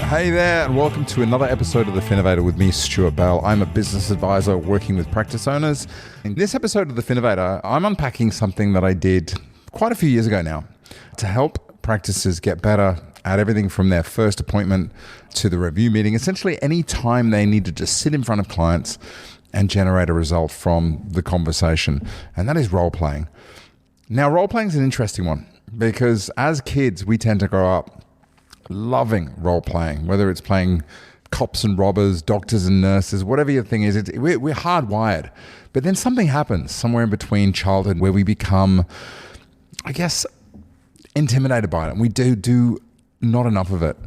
Hey there, and welcome to another episode of the Finnovator with me, Stuart Bell. I'm a business advisor working with practice owners. In this episode of the Finnovator, I'm unpacking something that I did quite a few years ago now to help practices get better at everything from their first appointment to the review meeting, essentially any time they need to just sit in front of clients and generate a result from the conversation, and that is role-playing. Now, role-playing is an interesting one because as kids, we tend to grow up loving role-playing, whether it's playing cops and robbers, doctors and nurses, whatever your thing is, we're hardwired. But then something happens somewhere in between childhood where we become, I guess, intimidated by it. And we do not enough of it,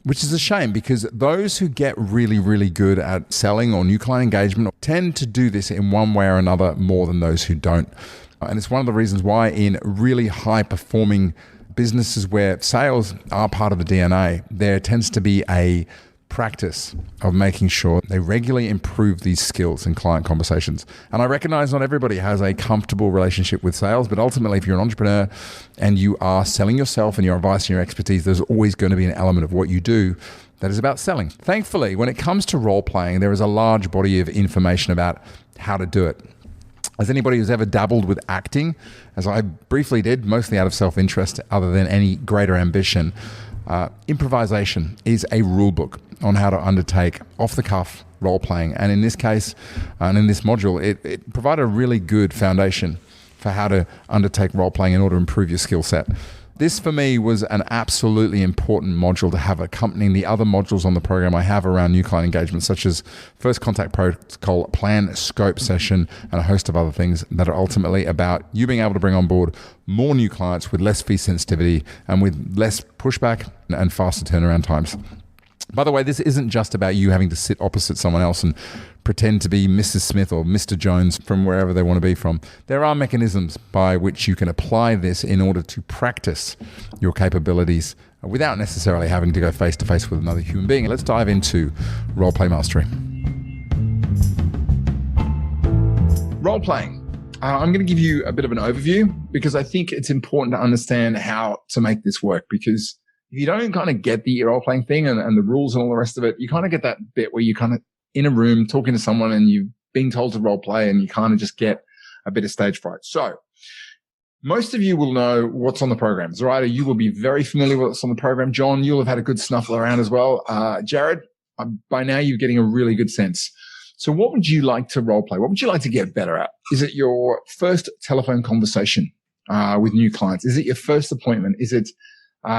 which is a shame because those who get really, really good at selling or new client engagement tend to do this in one way or another more than those who don't. And it's one of the reasons why in really high-performing businesses where sales are part of the DNA, there tends to be a practice of making sure they regularly improve these skills in client conversations. And I recognize not everybody has a comfortable relationship with sales, but ultimately if you're an entrepreneur and you are selling yourself and your advice and your expertise, there's always going to be an element of what you do that is about selling. Thankfully, when it comes to role playing, there is a large body of information about how to do it. As anybody who's ever dabbled with acting, as I briefly did, mostly out of self-interest other than any greater ambition, improvisation is a rule book on how to undertake off-the-cuff role-playing. And in this case, and in this module, it provided a really good foundation for how to undertake role-playing in order to improve your skill set. This, for me, was an absolutely important module to have accompanying the other modules on the program I have around new client engagement, such as first contact protocol, plan, scope, session, and a host of other things that are ultimately about you being able to bring on board more new clients with less fee sensitivity and with less pushback and faster turnaround times. By the way, this isn't just about you having to sit opposite someone else and pretend to be Mrs. Smith or Mr. Jones from wherever they want to be from. There are mechanisms by which you can apply this in order to practice your capabilities without necessarily having to go face-to-face with another human being. Let's dive into Roleplay Mastery. Role-playing. I'm going to give you a bit of an overview because I think it's important to understand how to make this work, because if you don't kind of get the role-playing thing and the rules and all the rest of it, you kind of get that bit where you kind of in a room talking to someone and you've been told to role-play and you kind of just get a bit of stage fright. So most of you will know what's on the program. Zoraida, you will be very familiar with what's on the program. John, you'll have had a good snuffle around as well. Jared, by now you're getting a really good sense. So what would you like to role-play? What would you like to get better at? Is it your first telephone conversation with new clients? Is it your first appointment? Is it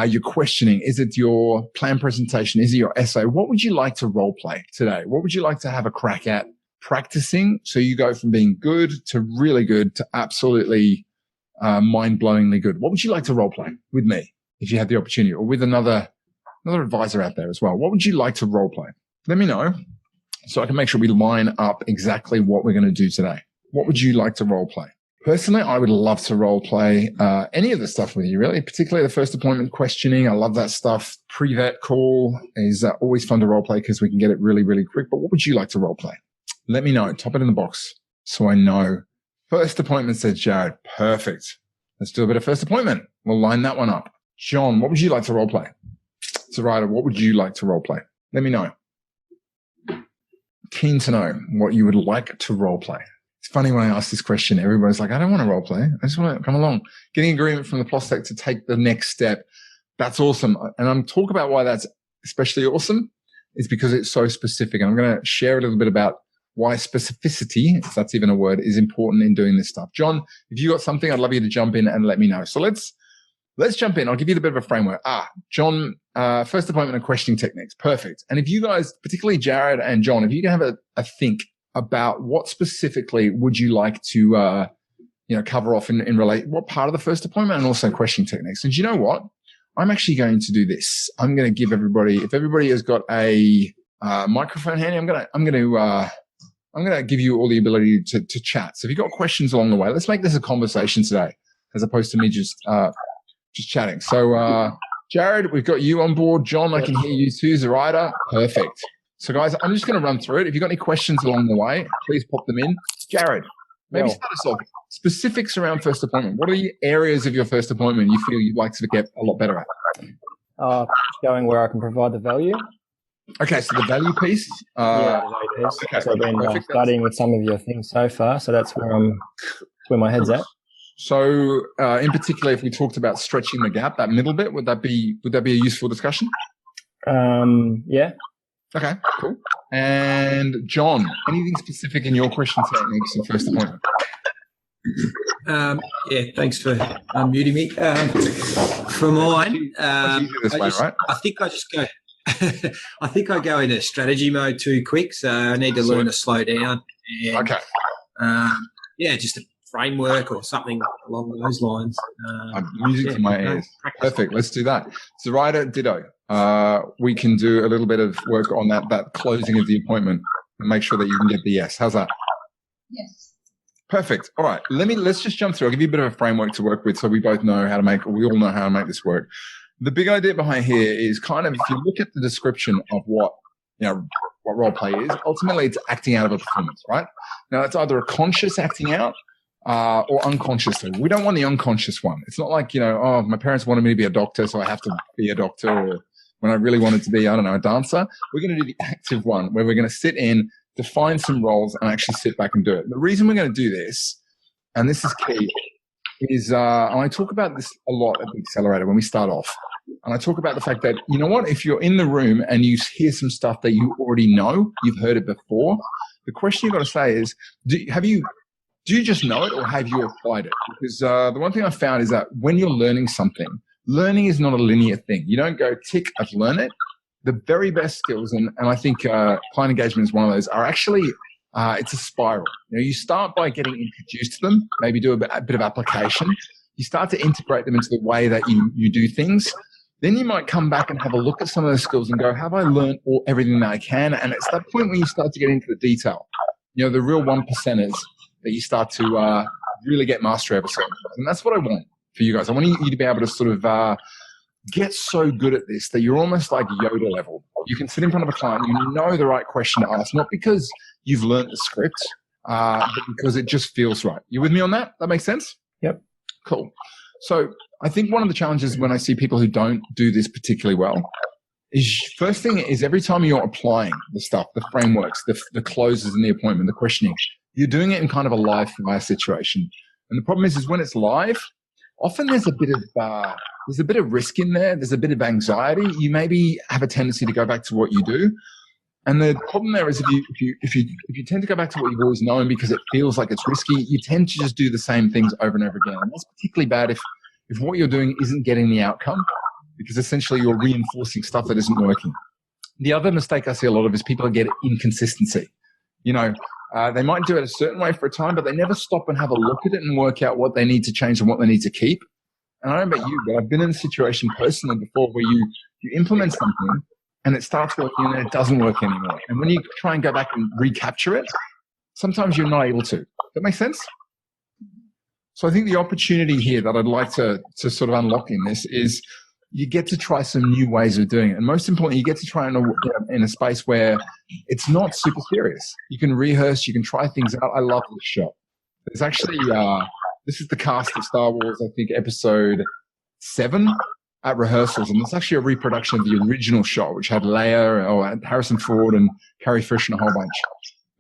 your questioning? Is it your plan presentation? Is it your essay? What would you like to role play today? What would you like to have a crack at practicing so you go from being good to really good to absolutely mind-blowingly good? What would you like to role play with me if you had the opportunity, or with another advisor out there as well? What would you like to role play? Let me know so I can make sure we line up exactly what we're going to do today. What would you like to role play? Personally, I would love to role play any of the stuff with you, really, particularly the first appointment questioning. I love that stuff. Pre-vet call is always fun to role play because we can get it really, really quick. But what would you like to role play? Let me know. Type it in the box so I know. First appointment, says Jared. Perfect. Let's do a bit of first appointment. We'll line that one up. John, what would you like to role play? Zoraida, what would you like to role play? Let me know. Keen to know what you would like to role play. It's funny when I ask this question, everybody's like, I don't want to role play. I just want to come along. Getting agreement from the prospect to take the next step. That's awesome. And I'm talking about why that's especially awesome is because it's so specific. And I'm going to share a little bit about why specificity, if that's even a word, is important in doing this stuff. John, if you got something, I'd love you to jump in and let me know. So let's jump in. I'll give you a bit of a framework. John, first appointment and questioning techniques. Perfect. And if you guys, particularly Jared and John, if you can have a think about what specifically would you like to, cover off in relate, what part of the first appointment, and also questioning techniques. And you know what? I'm actually going to do this. I'm going to give everybody, if everybody has got a microphone handy, I'm going to give you all the ability to chat. So if you've got questions along the way, let's make this a conversation today, as opposed to me just chatting. So, Jared, we've got you on board. John, I can hear you too. Zoraida, perfect. So guys, I'm just going to run through it. If you've got any questions along the way, please pop them in. Jared, maybe start us off. Specifics around first appointment. What are the areas of your first appointment you feel you'd like to get a lot better at? Going where I can provide the value. Okay, so the value piece. Yeah, the value piece. Okay, So I've been perfect. studying with some of your things so far. So that's where my head's at. So, in particular, if we talked about stretching the gap, that middle bit, would that be a useful discussion? Yeah. Okay, cool. And John, anything specific in your question techniques and first appointment? Yeah, thanks for unmuting me. For mine, I think I just go. I think I go into strategy mode too quick, so I need to learn to slow down. And, okay. Yeah, just a framework or something along those lines. Music to my ears. Perfect. Let's do that. Zoraida, ditto. We can do a little bit of work on that closing of the appointment and make sure that you can get the yes. How's that? Yes. Perfect. All right. Let's just jump through. I'll give you a bit of a framework to work with so we both know how to make, or we all know how to make this work. The big idea behind here is kind of, if you look at the description of what role play is, ultimately it's acting out of a performance, right? Now it's either a conscious acting out or unconscious. We don't want the unconscious one. It's not like, oh, my parents wanted me to be a doctor, so I have to be a doctor, or when I really wanted to be, I don't know, a dancer. We're going to do the active one where we're going to sit in, define some roles, and actually sit back and do it. The reason we're going to do this, and this is key, is, and I talk about this a lot at the accelerator when we start off, and I talk about the fact that, you know what, if you're in the room and you hear some stuff that you already know, you've heard it before, the question you've got to say is, do you just know it or have you applied it? Because the one thing I found is that when you're learning something, learning is not a linear thing. You don't go, tick, I've learned it. The very best skills, and I think client engagement is one of those, are actually, it's a spiral. You start by getting introduced to them, maybe do a bit of application. You start to integrate them into the way that you do things. Then you might come back and have a look at some of those skills and go, have I learned everything that I can? And it's that point when you start to get into the detail. The real 1%ers that you start to really get mastery over certain things. And that's what I want for you guys. I want you to be able to sort of get so good at this that you're almost like Yoda level. You can sit in front of a client, you know the right question to ask, not because you've learned the script, but because it just feels right. You with me on that? That makes sense? Yep. Cool. So I think one of the challenges when I see people who don't do this particularly well is, first thing is, every time you're applying the stuff, the frameworks, the closes in the appointment, the questioning, you're doing it in kind of a live fire situation. And the problem is when it's live, often there's a bit of risk in there. There's a bit of anxiety. You maybe have a tendency to go back to what you do. And the problem there is if you tend to go back to what you've always known because it feels like it's risky, you tend to just do the same things over and over again. And that's particularly bad if what you're doing isn't getting the outcome, because essentially you're reinforcing stuff that isn't working. The other mistake I see a lot of is people get inconsistency. They might do it a certain way for a time, but they never stop and have a look at it and work out what they need to change and what they need to keep. And I don't know about you, but I've been in a situation personally before where you implement something and it starts working and then it doesn't work anymore. And when you try and go back and recapture it, sometimes you're not able to. Does that make sense? So I think the opportunity here that I'd like to sort of unlock in this is you get to try some new ways of doing it. And most importantly, you get to try in a space where it's not super serious. You can rehearse, you can try things out. I love this shot. There's actually, this is the cast of Star Wars, I think, episode 7 at rehearsals. And it's actually a reproduction of the original shot, which had Leia, Harrison Ford and Carrie Fisher and a whole bunch.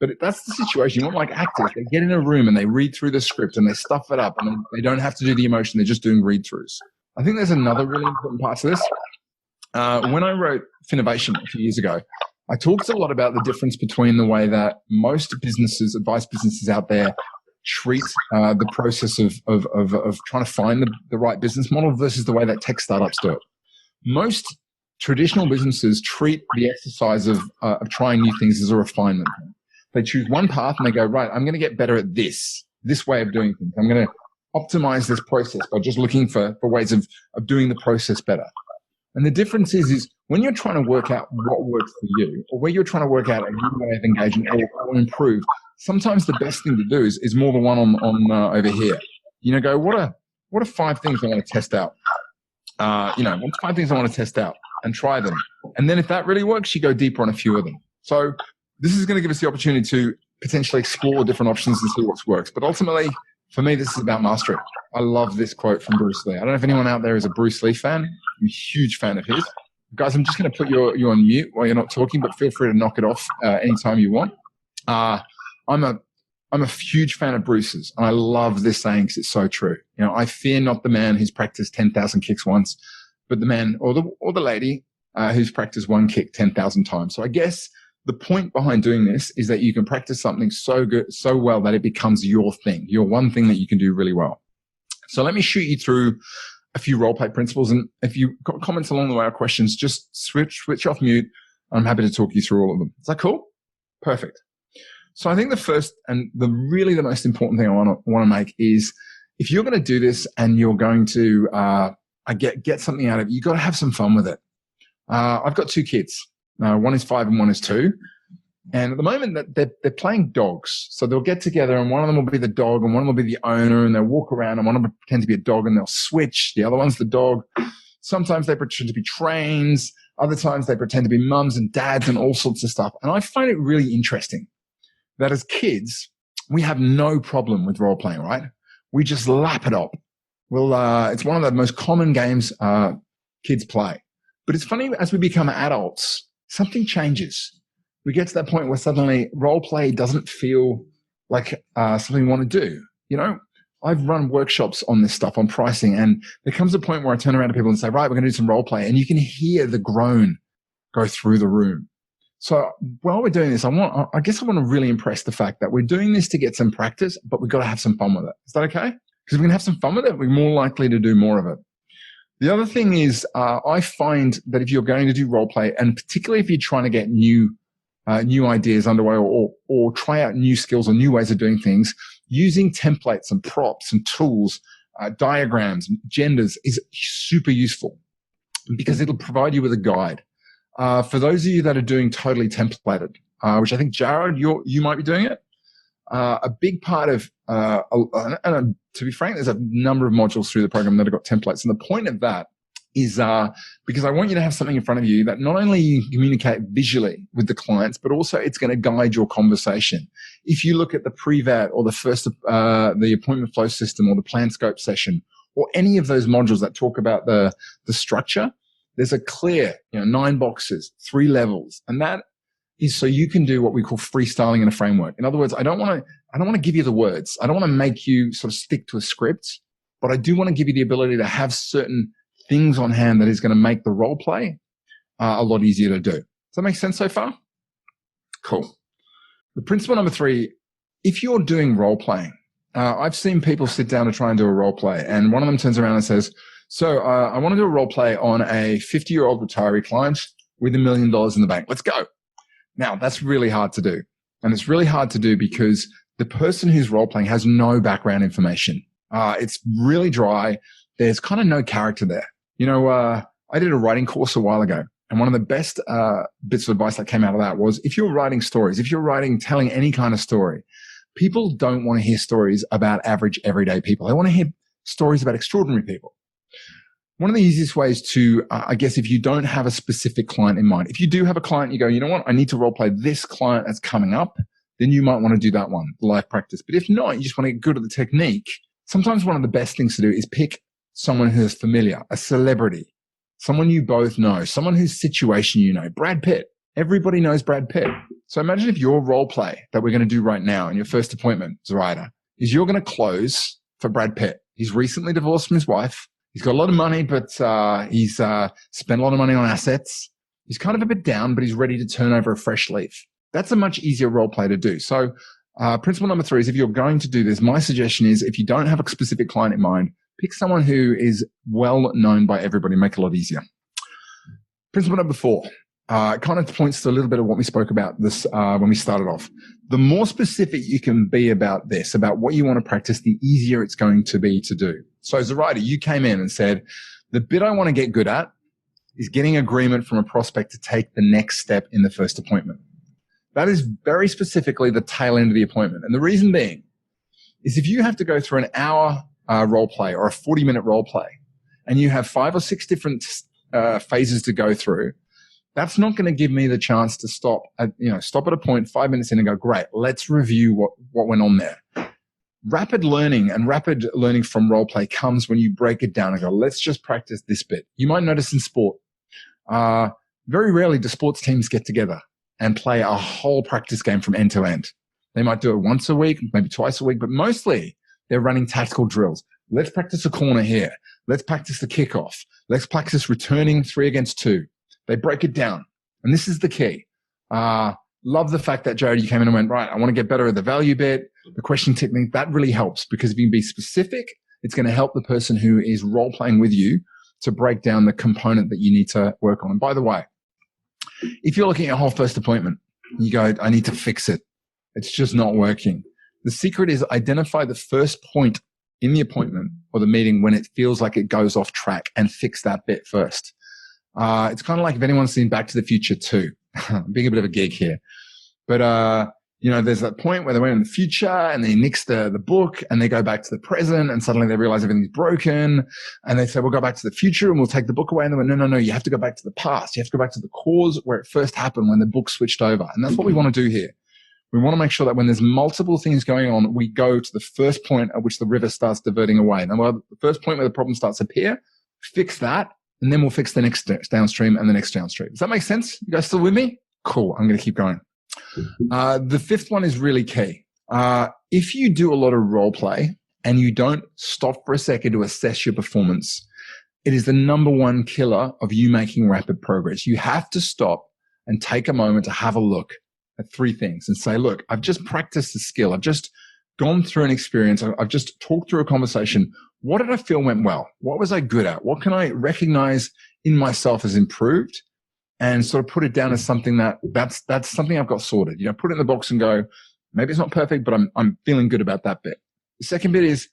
But that's the situation. You want like actors, they get in a room and they read through the script and they stuff it up and they don't have to do the emotion. They're just doing read-throughs. I think there's another really important part to this. When I wrote Finnovator a few years ago, I talked a lot about the difference between the way that most businesses, advice businesses out there, treat the process of trying to find the right business model versus the way that tech startups do it. Most traditional businesses treat the exercise of trying new things as a refinement. They choose one path and they go, right, I'm going to get better at this way of doing things. I'm going to optimize this process by just looking for ways of doing the process better. And the difference is when you're trying to work out what works for you, or where you're trying to work out a new way of engaging or improve, sometimes the best thing to do is more the one on over here. Go, what are 5 things I want to test out? What's 5 things I want to test out and try them? And then if that really works, you go deeper on a few of them. So this is going to give us the opportunity to potentially explore different options and see what works. But ultimately, for me, this is about mastery. I love this quote from Bruce Lee. I don't know if anyone out there is a Bruce Lee fan. I'm a huge fan of his. Guys, I'm just going to put you on mute while you're not talking, but feel free to knock it off anytime you want. I'm a huge fan of Bruce's, and I love this saying because it's so true. You know, I fear not the man who's practiced 10,000 kicks once, but the man or the lady who's practiced one kick 10,000 times. So I guess the point behind doing this is that you can practice something so good, so well that it becomes your thing, your one thing that you can do really well. So let me shoot you through a few role play principles. And if you've got comments along the way or questions, just switch off mute. I'm happy to talk you through all of them. Is that cool? Perfect. So I think the first and the most important thing I want to make is if you're going to do this and you're going to get something out of it, you've got to have some fun with it. I've got 2 kids. One is 5 and one is 2. And at the moment they're playing dogs. So they'll get together and one of them will be the dog and one will be the owner, and they'll walk around and one of them pretend to be a dog and they'll switch. The other one's the dog. Sometimes they pretend to be trains. Other times they pretend to be mums and dads and all sorts of stuff. And I find it really interesting that as kids, we have no problem with role playing, right? We just lap it up. It's one of the most common games kids play. But it's funny, as we become adults, something changes. We get to that point where suddenly role play doesn't feel like something we want to do. You know, I've run workshops on this stuff, on pricing, and there comes a point where I turn around to people and say, right, we're going to do some role play. And you can hear the groan go through the room. So while we're doing this, I guess I want to really impress the fact that we're doing this to get some practice, but we've got to have some fun with it. Is that okay? Because if we can have some fun with it, we're more likely to do more of it. The other thing is, I find that if you're going to do role play, and particularly if you're trying to get new ideas underway or try out new skills or new ways of doing things, using templates and props and tools, diagrams, genders is super useful because it'll provide you with a guide. For those of you that are doing totally templated, which I think, Jared, you might be doing it, a big part of, and to be frank, there's a number of modules through the program that have got templates. And the point of that is because I want you to have something in front of you that not only you can communicate visually with the clients, but also it's going to guide your conversation. If you look at the pre-VAT or the appointment flow system or the plan scope session or any of those modules that talk about the structure, there's a clear, 9 boxes, 3 levels, and that is so you can do what we call freestyling in a framework. In other words, I don't want to give you the words. I don't want to make you sort of stick to a script, but I do want to give you the ability to have certain things on hand that is going to make the role play a lot easier to do. Does that make sense so far? Cool. The principle number 3, if you're doing role playing, I've seen people sit down to try and do a role play, and one of them turns around and says, so I want to do a role play on a 50-year-old retiree client with $1 million in the bank. Let's go. Now, that's really hard to do. And it's really hard to do because the person who's role playing has no background information. It's really dry. There's kind of no character there. I did a writing course a while ago, and one of the best bits of advice that came out of that was if you're writing stories, if you're telling any kind of story, people don't want to hear stories about average, everyday people. They want to hear stories about extraordinary people. One of the easiest ways to, I guess, if you don't have a specific client in mind, if you do have a client, you go, you know what, I need to role play this client that's coming up, then you might want to do that one, the live practice. But if not, you just want to get good at the technique. Sometimes one of the best things to do is pick someone who is familiar, a celebrity, someone you both know, someone whose situation you know. Brad Pitt. Everybody knows Brad Pitt. So imagine if your role play that we're going to do right now in your first appointment, Zoraida, is you're going to close for Brad Pitt. He's recently divorced from his wife. He's got a lot of money, but he's spent a lot of money on assets. He's kind of a bit down, but he's ready to turn over a fresh leaf. That's a much easier role play to do. So principle number 3 is if you're going to do this, my suggestion is if you don't have a specific client in mind, pick someone who is well known by everybody, make it a lot easier. Principle number 4, it kind of points to a little bit of what we spoke about this when we started off. The more specific you can be about this, about what you want to practice, the easier it's going to be to do. So Zoraida, you came in and said, the bit I want to get good at is getting agreement from a prospect to take the next step in the first appointment. That is very specifically the tail end of the appointment. And the reason being is if you have to go through an hour role play or a 40-minute role play and you have 5 or 6 different phases to go through, that's not going to give me the chance to stop at a point 5 minutes in and go, great, let's review what went on there. Rapid learning from role play comes when you break it down and go, let's just practice this bit. You might notice in sport, Very rarely do sports teams get together and play a whole practice game from end to end. They might do it once a week, maybe twice a week, but mostly they're running tactical drills. Let's practice a corner here. Let's practice the kickoff. Let's practice returning 3 against 2. They break it down. And this is the key. Love the fact that, Jared, you came in and went, right, I want to get better at the value bit, the question technique. That really helps because if you can be specific, it's going to help the person who is role-playing with you to break down the component that you need to work on. And by the way, if you're looking at your whole first appointment, you go, I need to fix it. It's just not working. The secret is identify the first point in the appointment or the meeting when it feels like it goes off track and fix that bit first. It's kind of like if anyone's seen Back to the Future 2. I'm being a bit of a geek here. But, there's that point where they went in the future and they nix the book and they go back to the present and suddenly they realize everything's broken and they say, we'll go back to the future and we'll take the book away. And they went, no, you have to go back to the past. You have to go back to the cause where it first happened when the book switched over. And that's what we want to do here. We want to make sure that when there's multiple things going on, we go to the first point at which the river starts diverting away. And the first point where the problem starts to appear, fix that, and then we'll fix the next downstream and the next downstream. Does that make sense? You guys still with me? Cool. I'm going to keep going. The fifth one is really key. If you do a lot of role play and you don't stop for a second to assess your performance, it is the number one killer of you making rapid progress. You have to stop and take a moment to have a look at 3 things and say, look, I've just practiced the skill. I've just gone through an experience. I've just talked through a conversation. What did I feel went well? What was I good at? What can I recognize in myself as improved? And sort of put it down as something that's something I've got sorted. Put it in the box and go, maybe it's not perfect, but I'm feeling good about that bit. The second bit is,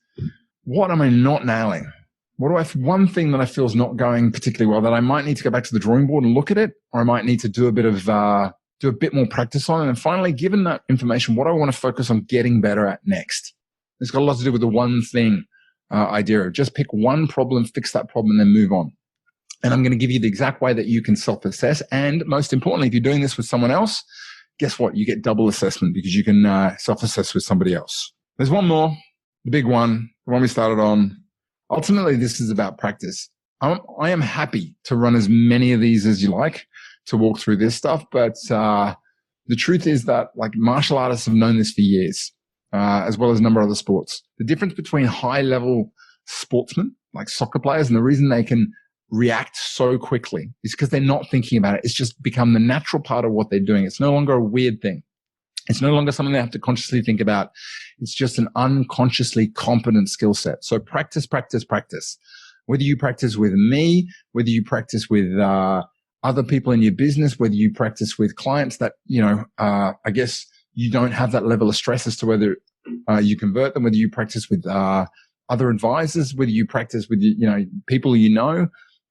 what am I not nailing? One thing that I feel is not going particularly well that I might need to go back to the drawing board and look at it, or I might need to do a bit more practice on it. And finally, given that information, what do I want to focus on getting better at next? It's got a lot to do with the one thing idea of just pick one problem, fix that problem, and then move on. And I'm going to give you the exact way that you can self-assess. And most importantly, if you're doing this with someone else, guess what? You get double assessment because you can self-assess with somebody else. There's one more, the big one, the one we started on. Ultimately, this is about practice. I am happy to run as many of these as you like to walk through this stuff. But the truth is that martial artists have known this for years, as well as a number of other sports. The difference between high-level sportsmen, like soccer players, and the reason they can react so quickly is because they're not thinking about it. It's just become the natural part of what they're doing. It's no longer a weird thing. It's no longer something they have to consciously think about. It's just an unconsciously competent skill set. So practice, practice, practice. Whether you practice with me, whether you practice with other people in your business, whether you practice with clients that, I guess you don't have that level of stress as to whether you convert them, whether you practice with other advisors, whether you practice with, people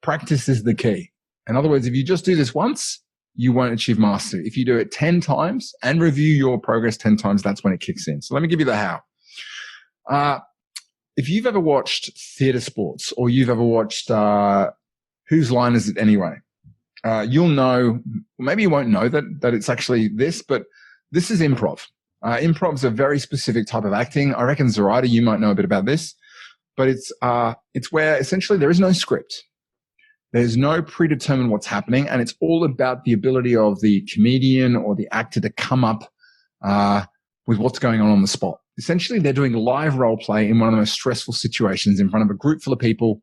practice is the key. In other words, if you just do this once, you won't achieve mastery. If you do it 10 times and review your progress 10 times, that's when it kicks in. So let me give you the how. If you've ever watched theater sports or you've ever watched Whose Line Is It Anyway? You'll know, maybe you won't know that it's actually this, but this is improv. Improv's a very specific type of acting. I reckon, Zoraida, you might know a bit about this, but it's where essentially there is no script. There's no predetermined what's happening, and it's all about the ability of the comedian or the actor to come up with what's going on the spot. Essentially, they're doing live role play in one of the most stressful situations in front of a group full of people.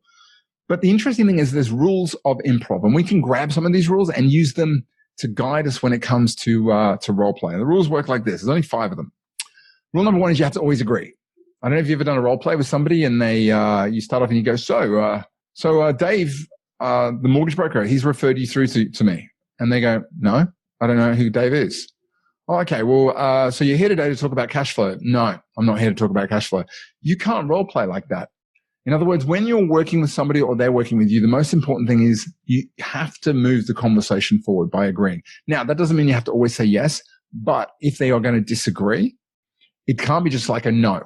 But the interesting thing is there's rules of improv, and we can grab some of these rules and use them to guide us when it comes to role play. And the rules work like this. There's only 5 of them. Rule number 1 is you have to always agree. I don't know if you've ever done a role play with somebody and you start off and you go, so Dave, the mortgage broker, he's referred you through to me. And they go, no, I don't know who Dave is. Oh, okay. Well, so you're here today to talk about cash flow. No, I'm not here to talk about cash flow. You can't role play like that. In other words, when you're working with somebody or they're working with you, the most important thing is you have to move the conversation forward by agreeing. Now, that doesn't mean you have to always say yes, but if they are going to disagree, it can't be just like a no,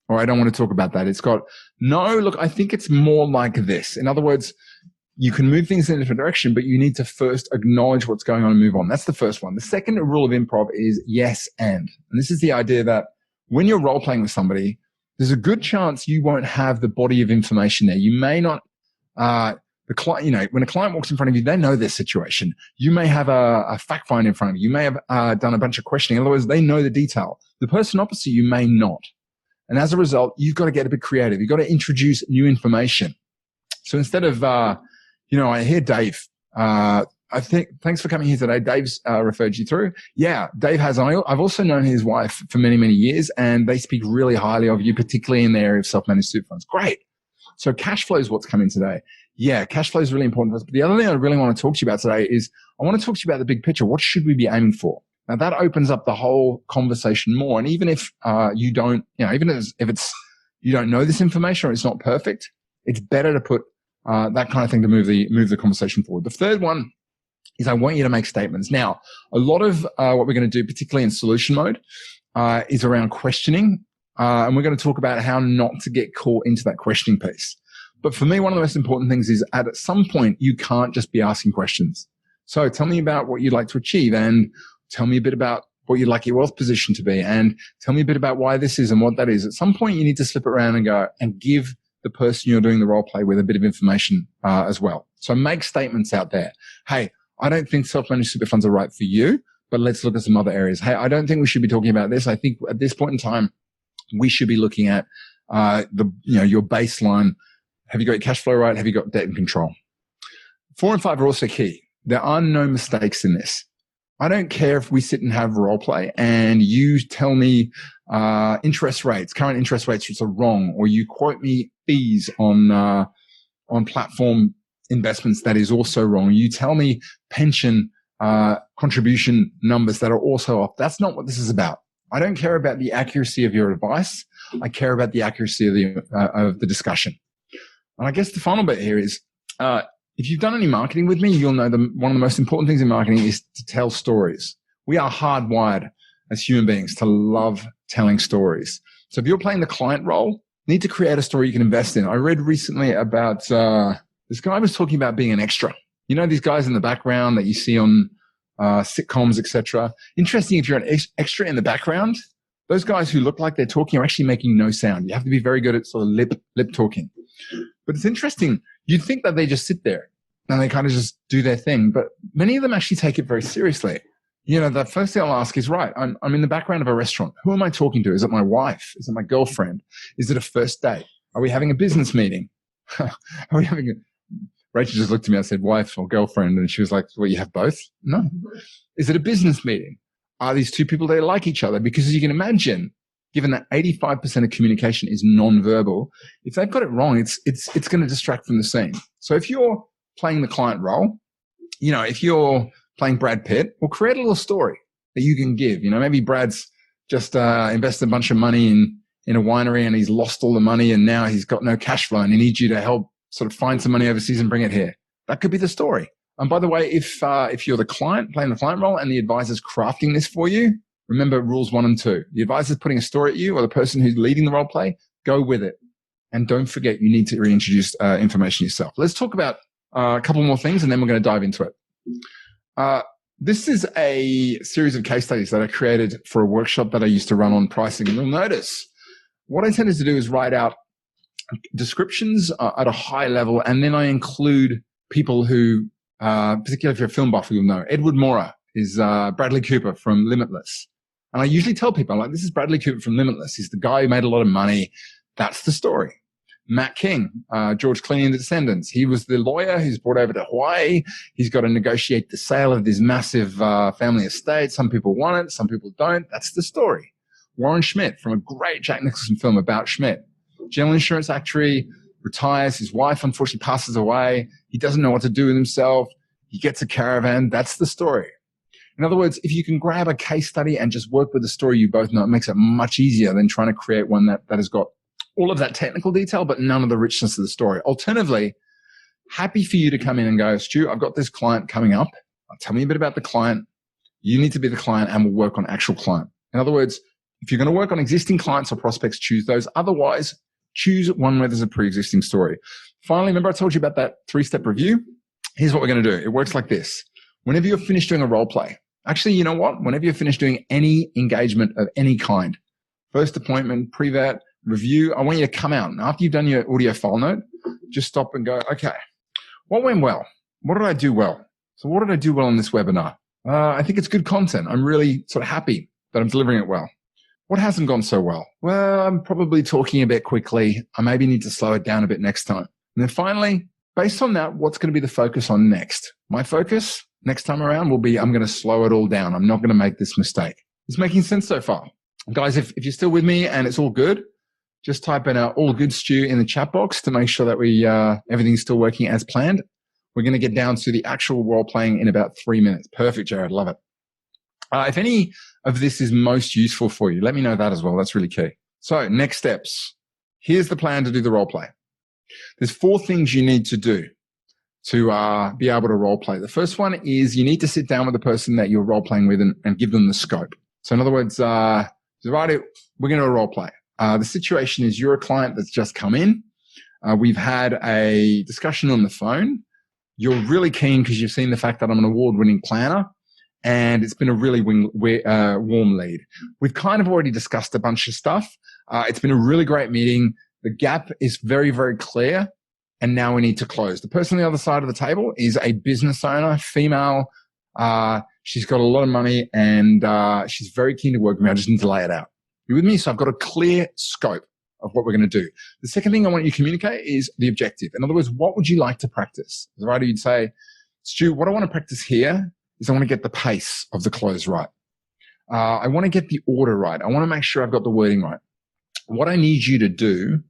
or I don't want to talk about that. It's got, no, look, I think it's more like this. In other words, you can move things in a different direction, but you need to first acknowledge what's going on and move on. That's the first one. The second rule of improv is yes and. And this is the idea that when you're role playing with somebody, there's a good chance you won't have the body of information there. You may not The client, you know, when a client walks in front of you, they know their situation. You may have a fact find in front of you. You may have done a bunch of questioning. Otherwise, they know the detail. The person opposite you may not. And as a result, you've got to get a bit creative. You've got to introduce new information. So instead of, you know, I hear Dave, I think, thanks for coming here today. Dave's referred you through. Yeah, Dave has. I've also known his wife for many, many years, and they speak really highly of you, particularly in the area of self-managed super funds. Great. So cash flow is what's coming today. Yeah, cash flow is really important for us. But the other thing I really want to talk to you about today is I want to talk to you about the big picture. What should we be aiming for? Now that opens up the whole conversation more. And even if you don't, you know, even if it's you don't know this information or it's not perfect, it's better to put that kind of thing to move the conversation forward. The third one is I want you to make statements. Now, a lot of what we're going to do, particularly in solution mode, is around questioning. And we're going to talk about how not to get caught into that questioning piece. But for me, one of the most important things is at some point, you can't just be asking questions. So tell me about what you'd like to achieve, and tell me a bit about what you'd like your wealth position to be, and tell me a bit about why this is and what that is. At some point, you need to slip it around and go and give the person you're doing the role play with a bit of information as well. So make statements out there. Hey, I don't think self-managed super funds are right for you, but let's look at some other areas. Hey, I don't think we should be talking about this. I think at this point in time, we should be looking at your baseline. Have you got your cash flow right? Have you got debt and control? 4 and 5 are also key. There are no mistakes in this. I don't care if we sit and have role play and you tell me current interest rates which are wrong, or you quote me fees on platform investments that is also wrong. You tell me pension contribution numbers that are also off. That's not what this is about. I don't care about the accuracy of your advice. I care about the accuracy of the discussion. And I guess the final bit here is, if you've done any marketing with me, you'll know one of the most important things in marketing is to tell stories. We are hardwired as human beings to love telling stories. So if you're playing the client role, you need to create a story you can invest in. I read recently about this guy was talking about being an extra. You know, these guys in the background that you see on sitcoms, etc. Interesting, if you're an extra in the background, those guys who look like they're talking are actually making no sound. You have to be very good at sort of lip talking. But it's interesting. You'd think that they just sit there and they kind of just do their thing, but many of them actually take it very seriously. You know, the first thing I'll ask is, right, I'm in the background of a restaurant. Who am I talking to? Is it my wife? Is it my girlfriend? Is it a first date? Are we having a business meeting? Rachel just looked at me. I said, wife or girlfriend? And she was like, well, you have both? No. Is it a business meeting? Are these two people that like each other? Because as you can imagine, given that 85% of communication is non-verbal, if they've got it wrong, it's going to distract from the scene. So if you're playing the client role, you know, if you're playing Brad Pitt, well, create a little story that you can give. You know, maybe Brad's just invested a bunch of money in a winery and he's lost all the money and now he's got no cash flow and he needs you to help sort of find some money overseas and bring it here. That could be the story. And by the way, if you're the client playing the client role and the advisor's crafting this for you, remember rules 1 and 2. The advisor's putting a story at you, or the person who's leading the role play, go with it. And don't forget, you need to reintroduce information yourself. Let's talk about a couple more things and then we're going to dive into it. This is a series of case studies that I created for a workshop that I used to run on pricing. And you'll notice what I tended to do is write out descriptions at a high level, and then I include people who, particularly if you're a film buff, you'll know. Edward Mora is Bradley Cooper from Limitless. And I usually tell people, I'm like, this is Bradley Cooper from Limitless. He's the guy who made a lot of money. That's the story. Matt King, George Clooney and the Descendants. He was the lawyer who's brought over to Hawaii. He's got to negotiate the sale of this massive family estate. Some people want it, some people don't. That's the story. Warren Schmidt from a great Jack Nicholson film about Schmidt. General insurance actuary, retires. His wife unfortunately passes away. He doesn't know what to do with himself. He gets a caravan. That's the story. In other words, if you can grab a case study and just work with the story you both know, it makes it much easier than trying to create one that has got all of that technical detail, but none of the richness of the story. Alternatively, happy for you to come in and go, Stu, I've got this client coming up. Tell me a bit about the client. You need to be the client and we'll work on actual client. In other words, if you're going to work on existing clients or prospects, choose those. Otherwise, choose one where there's a pre-existing story. Finally, remember I told you about that 3-step review? Here's what we're going to do. It works like this. Whenever you're finished doing a role play, actually, you know what? Whenever you're finished doing any engagement of any kind, first appointment, pre-vet, review, I want you to come out. And after you've done your audio file note, just stop and go, okay, What went well? What did I do well? So what did I do well in this webinar? I think it's good content. I'm really sort of happy that I'm delivering it well. What hasn't gone so well? Well, I'm probably talking a bit quickly. I maybe need to slow it down a bit next time. And then finally, based on that, what's going to be the focus on next? My focus next time around will be I'm going to slow it all down. I'm not going to make this mistake. It's making sense so far. Guys, if you're still with me and it's all good, just type in all good Stu in the chat box to make sure that everything's still working as planned. We're going to get down to the actual role playing in about 3 minutes. Perfect, Jared. Love it. If any of this is most useful for you, let me know that as well. That's really key. So next steps. Here's the plan to do the role play. There's 4 things you need to do to be able to role play. The first one is you need to sit down with the person that you're role playing with and give them the scope. So in other words, right, we're going to role play. The situation is you're a client that's just come in. We've had a discussion on the phone. You're really keen because you've seen the fact that I'm an award-winning planner. And it's been a really warm lead. We've kind of already discussed a bunch of stuff. It's been a really great meeting. The gap is very, very clear. And now we need to close. The person on the other side of the table is a business owner, female. She's got a lot of money and she's very keen to work with me. I just need to lay it out. You with me? So I've got a clear scope of what we're going to do. The second thing I want you to communicate is the objective. In other words, what would you like to practice? As a writer, you'd say, Stu, what I want to practice here is I want to get the pace of the close right. I want to get the order right. I want to make sure I've got the wording right. What I need you to do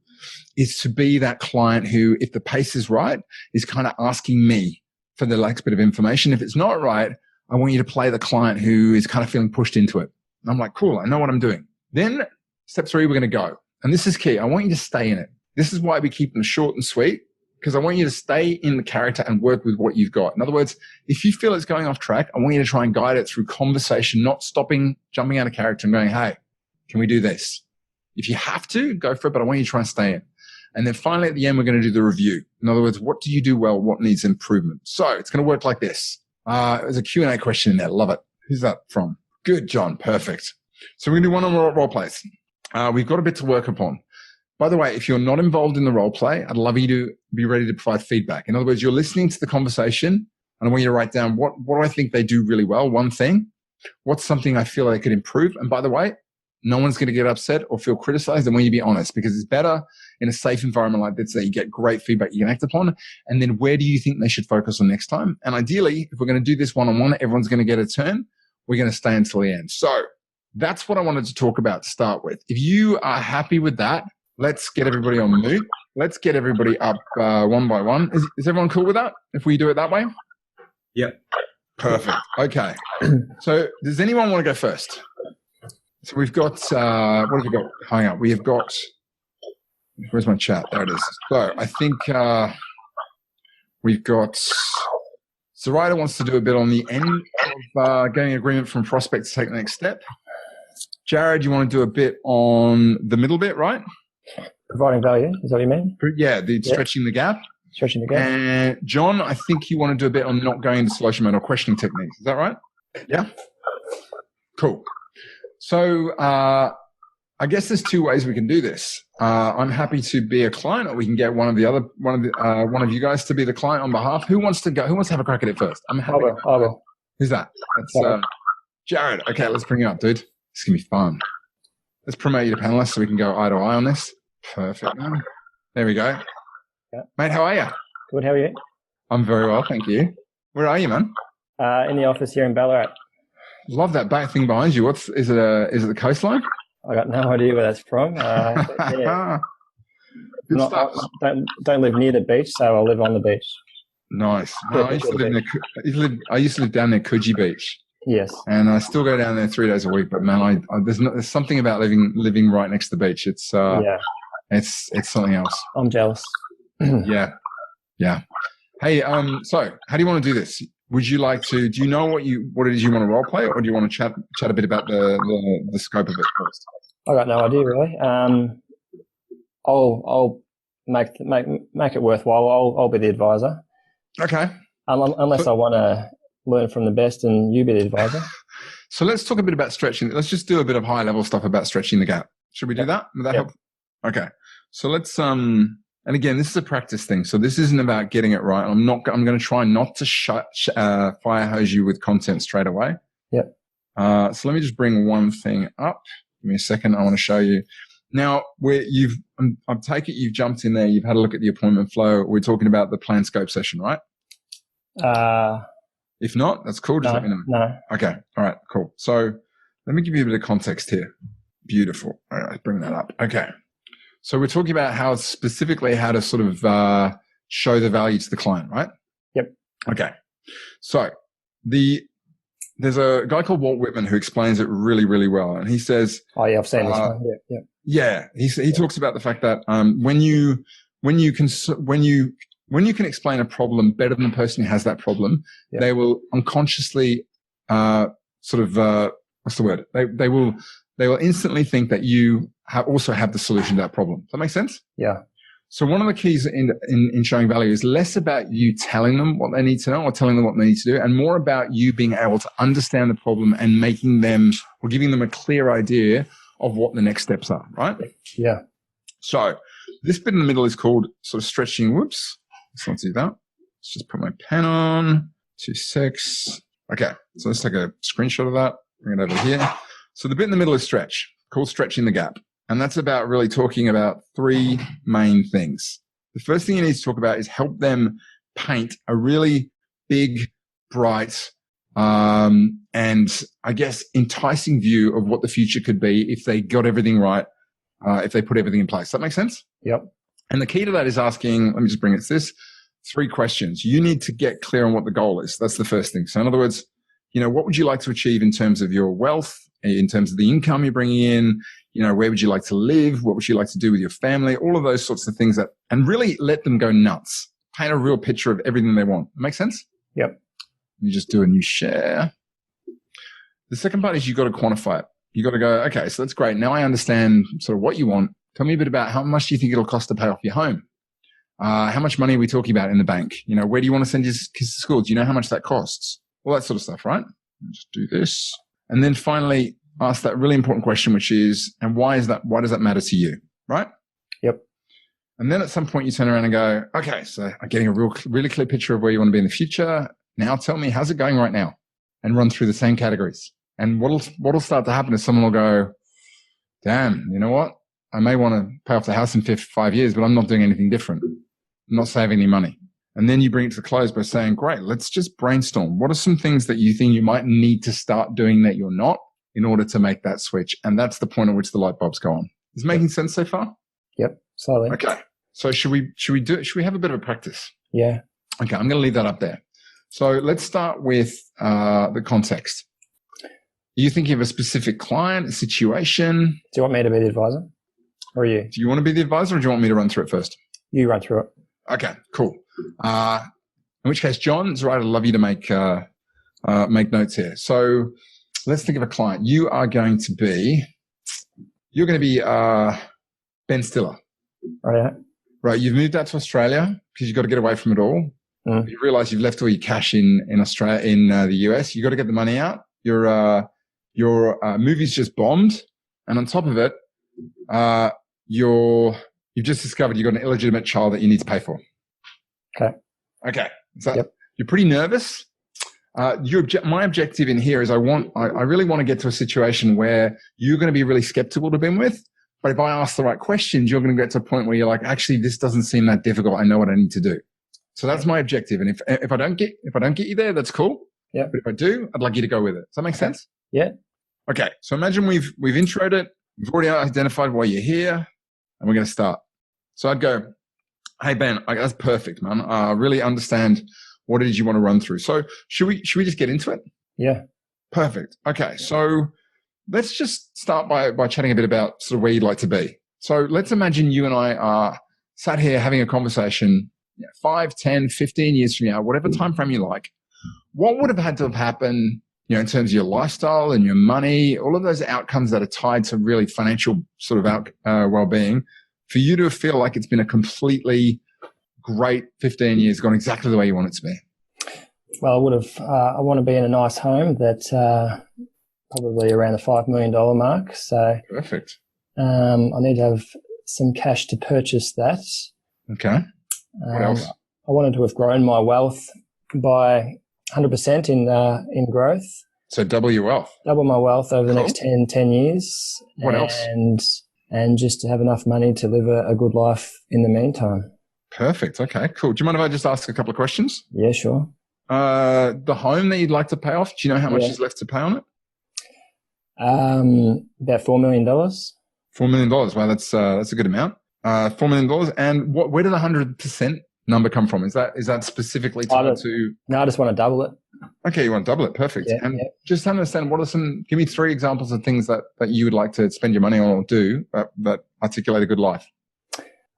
is to be that client who, if the pace is right, is kind of asking me for the next bit of information. If it's not right, I want you to play the client who is kind of feeling pushed into it. And I'm like, cool, I know what I'm doing. Then step 3, we're going to go. And this is key. I want you to stay in it. This is why we keep them short and sweet, because I want you to stay in the character and work with what you've got. In other words, if you feel it's going off track, I want you to try and guide it through conversation, not stopping, jumping out of character and going, hey, can we do this? If you have to, go for it, but I want you to try and stay in. And then finally, at the end, we're going to do the review. In other words, what do you do well? What needs improvement? So it's going to work like this. There's a Q&A question in there. Love it. Who's that from? Good, John. Perfect. So we're going to do one on role plays. We've got a bit to work upon. By the way, if you're not involved in the role play, I'd love you to be ready to provide feedback. In other words, you're listening to the conversation and I want you to write down what do I think they do really well, one thing. What's something I feel they could improve? And by the way, no one's going to get upset or feel criticized. I want you to be honest because it's better in a safe environment like this that you get great feedback you can act upon. And then where do you think they should focus on next time? And ideally, if we're going to do this one-on-one, everyone's going to get a turn. We're going to stay until the end. So that's what I wanted to talk about to start with. If you are happy with that, let's get everybody on mute. Let's get everybody up one by one. Is everyone cool with that if we do it that way? Yep. Perfect. Okay. So does anyone want to go first? So we've got, what have we got? Hang on. We have got, where's my chat? There it is. So I think we've got, Zoraida wants to do a bit on the end of getting agreement from prospect to take the next step. Jared, you want to do a bit on the middle bit, right? Providing value, is that what you mean? Yeah, stretching the gap. Stretching the gap. And John, I think you want to do a bit on not going into solution mode or questioning techniques. Is that right? Yeah. Cool. So I guess there's 2 ways we can do this. I'm happy to be a client, or we can get one of you guys to be the client on behalf. Who wants to go? Who wants to have a crack at it first? I'm happy. I will. Who's that? That's Jared. Okay, let's bring you up, dude. It's gonna be fun. Let's promote you to panelist so we can go eye to eye on this. Perfect. There we go. Yeah. Mate, how are you? Good, how are you? I'm very well, thank you. Where are you, man? In the office here in Ballarat. Love that back thing behind you. Is it the coastline? I got no idea where that's from. Yeah. Good stuff. Don't live near the beach, so I'll live on the beach. Nice. No, I used to live down near Coogee Beach. Yes. And I still go down there 3 days a week. But man, there's something about living right next to the beach. It's it's something else. I'm jealous. Yeah. Hey, so how do you want to do this? Would you like to? Do you know what it is you want to role play, or do you want to chat a bit about the scope of it first? I got no idea really. I'll make it worthwhile. I'll be the advisor. Okay. Unless I want to learn from the best, and you be the advisor. So let's talk a bit about stretching. Let's just do a bit of high level stuff about stretching the gap. Should we do that? Would that help? Okay. So let's And again, this is a practice thing. So this isn't about getting it right. I'm going to try not to fire hose you with content straight away. Yep. So let me just bring one thing up. Give me a second. I want to show you. Now, I take it you've jumped in there. You've had a look at the appointment flow. We're talking about the plan scope session, right? If not, that's cool. Just let me know. No. Okay. All right. Cool. So let me give you a bit of context here. Beautiful. All right. Bring that up. Okay. So we're talking about how to sort of show the value to the client, right? Yep. Okay. So there's a guy called Walt Whitman who explains it really, really well. And he says, oh yeah, I've seen this one. Yeah. Yeah. He talks about the fact that, when you can explain a problem better than the person who has that problem, they will unconsciously, what's the word? They will instantly think that you also have the solution to that problem. Does that make sense? Yeah. So one of the keys in showing value is less about you telling them what they need to know or telling them what they need to do, and more about you being able to understand the problem and making them or giving them a clear idea of what the next steps are, right? Yeah. So this bit in the middle is called sort of stretching. Whoops. Let's not do that. Let's just put my pen on. 2.6. Okay. So let's take a screenshot of that. Bring it over here. So the bit in the middle is stretch, called stretching the gap. And that's about really talking about three main things. The first thing you need to talk about is help them paint a really big, bright, and I guess enticing view of what the future could be if they got everything right, if they put everything in place. Does that make sense? Yep. And the key to that is asking, let me just bring it to this, 3 questions. You need to get clear on what the goal is. That's the first thing. So in other words, what would you like to achieve in terms of your wealth, in terms of the income you're bringing in? Where would you like to live? What would you like to do with your family? All of those sorts of things and really let them go nuts. Paint a real picture of everything they want. Make sense? Yep. Let me just do a new share. The second part is you've got to quantify it. You've got to go, okay, so that's great. Now I understand sort of what you want. Tell me a bit about how much do you think it'll cost to pay off your home? How much money are we talking about in the bank? Where do you want to send your kids to school? Do you know how much that costs? All that sort of stuff, right? Just do this. And then finally, ask that really important question, which is, and why does that matter to you? Right? Yep. And then at some point you turn around and go, okay, so I'm getting a really clear picture of where you want to be in the future. Now tell me, how's it going right now? And run through the same categories. And what'll start to happen is someone will go, damn, you know what? I may want to pay off the house in 5 years, but I'm not doing anything different. I'm not saving any money. And then you bring it to the close by saying, great, let's just brainstorm. What are some things that you think you might need to start doing that you're not in order to make that switch? And that's the point at which the light bulbs go on. Is it making sense so far? Yep. Slowly. Okay. So should we have a bit of a practice? Yeah. Okay. I'm going to leave that up there. So let's start with the context. Are you thinking of a specific client, a situation? Do you want me to be the advisor? Or you? Do you want to be the advisor or do you want me to run through it first? You run through it. Okay, cool. In which case, John, it's right. I'd love you to make notes here. So let's think of a client. You're going to be Ben Stiller. Oh, yeah. Right. You've moved out to Australia because you've got to get away from it all. You realize you've left all your cash in Australia, in the US. You've got to get the money out. Your movie's just bombed. And on top of it, you've just discovered you've got an illegitimate child that you need to pay for. Okay. So You're pretty nervous. My objective in here is I really want to get to a situation where you're going to be really skeptical to begin with. But if I ask the right questions, you're going to get to a point where you're like, actually, this doesn't seem that difficult. I know what I need to do. So that's my objective. And if I don't get you there, that's cool. Yeah. But if I do, I'd like you to go with it. Does that make sense? Yeah. Okay. So imagine we've introed it. We've already identified why you're here, and we're going to start. So I'd go, hey, Ben, that's perfect, man. I really understand what it is you want to run through. So should we just get into it? Yeah. Perfect. Okay. So let's just start by chatting a bit about sort of where you'd like to be. So let's imagine you and I are sat here having a conversation 5, 10, 15 years from now, whatever time frame you like. What would have had to have happened, in terms of your lifestyle and your money, all of those outcomes that are tied to really financial sort of well-being, for you to feel like it's been a completely great 15 years, gone exactly the way you want it to be? Well, I want to be in a nice home that's probably around the $5 million mark. So perfect. I need to have some cash to purchase that. Okay. What else? I wanted to have grown my wealth by 100% in growth. So double your wealth. Double my wealth over the next 10 years. What else? And just to have enough money to live a good life in the meantime. Perfect. Okay, cool. Do you mind if I just ask a couple of questions? Yeah, sure. The home that you'd like to pay off, do you know how much is left to pay on it? About $4 million. $4 million. Wow, that's a good amount. $4 million. And where did the 100% number come from? Is that specifically tied to? No, I just want to double it. Okay, you want to double it. Perfect. Yeah, and just to understand, give me 3 examples of things that you would like to spend your money on or do that articulate a good life.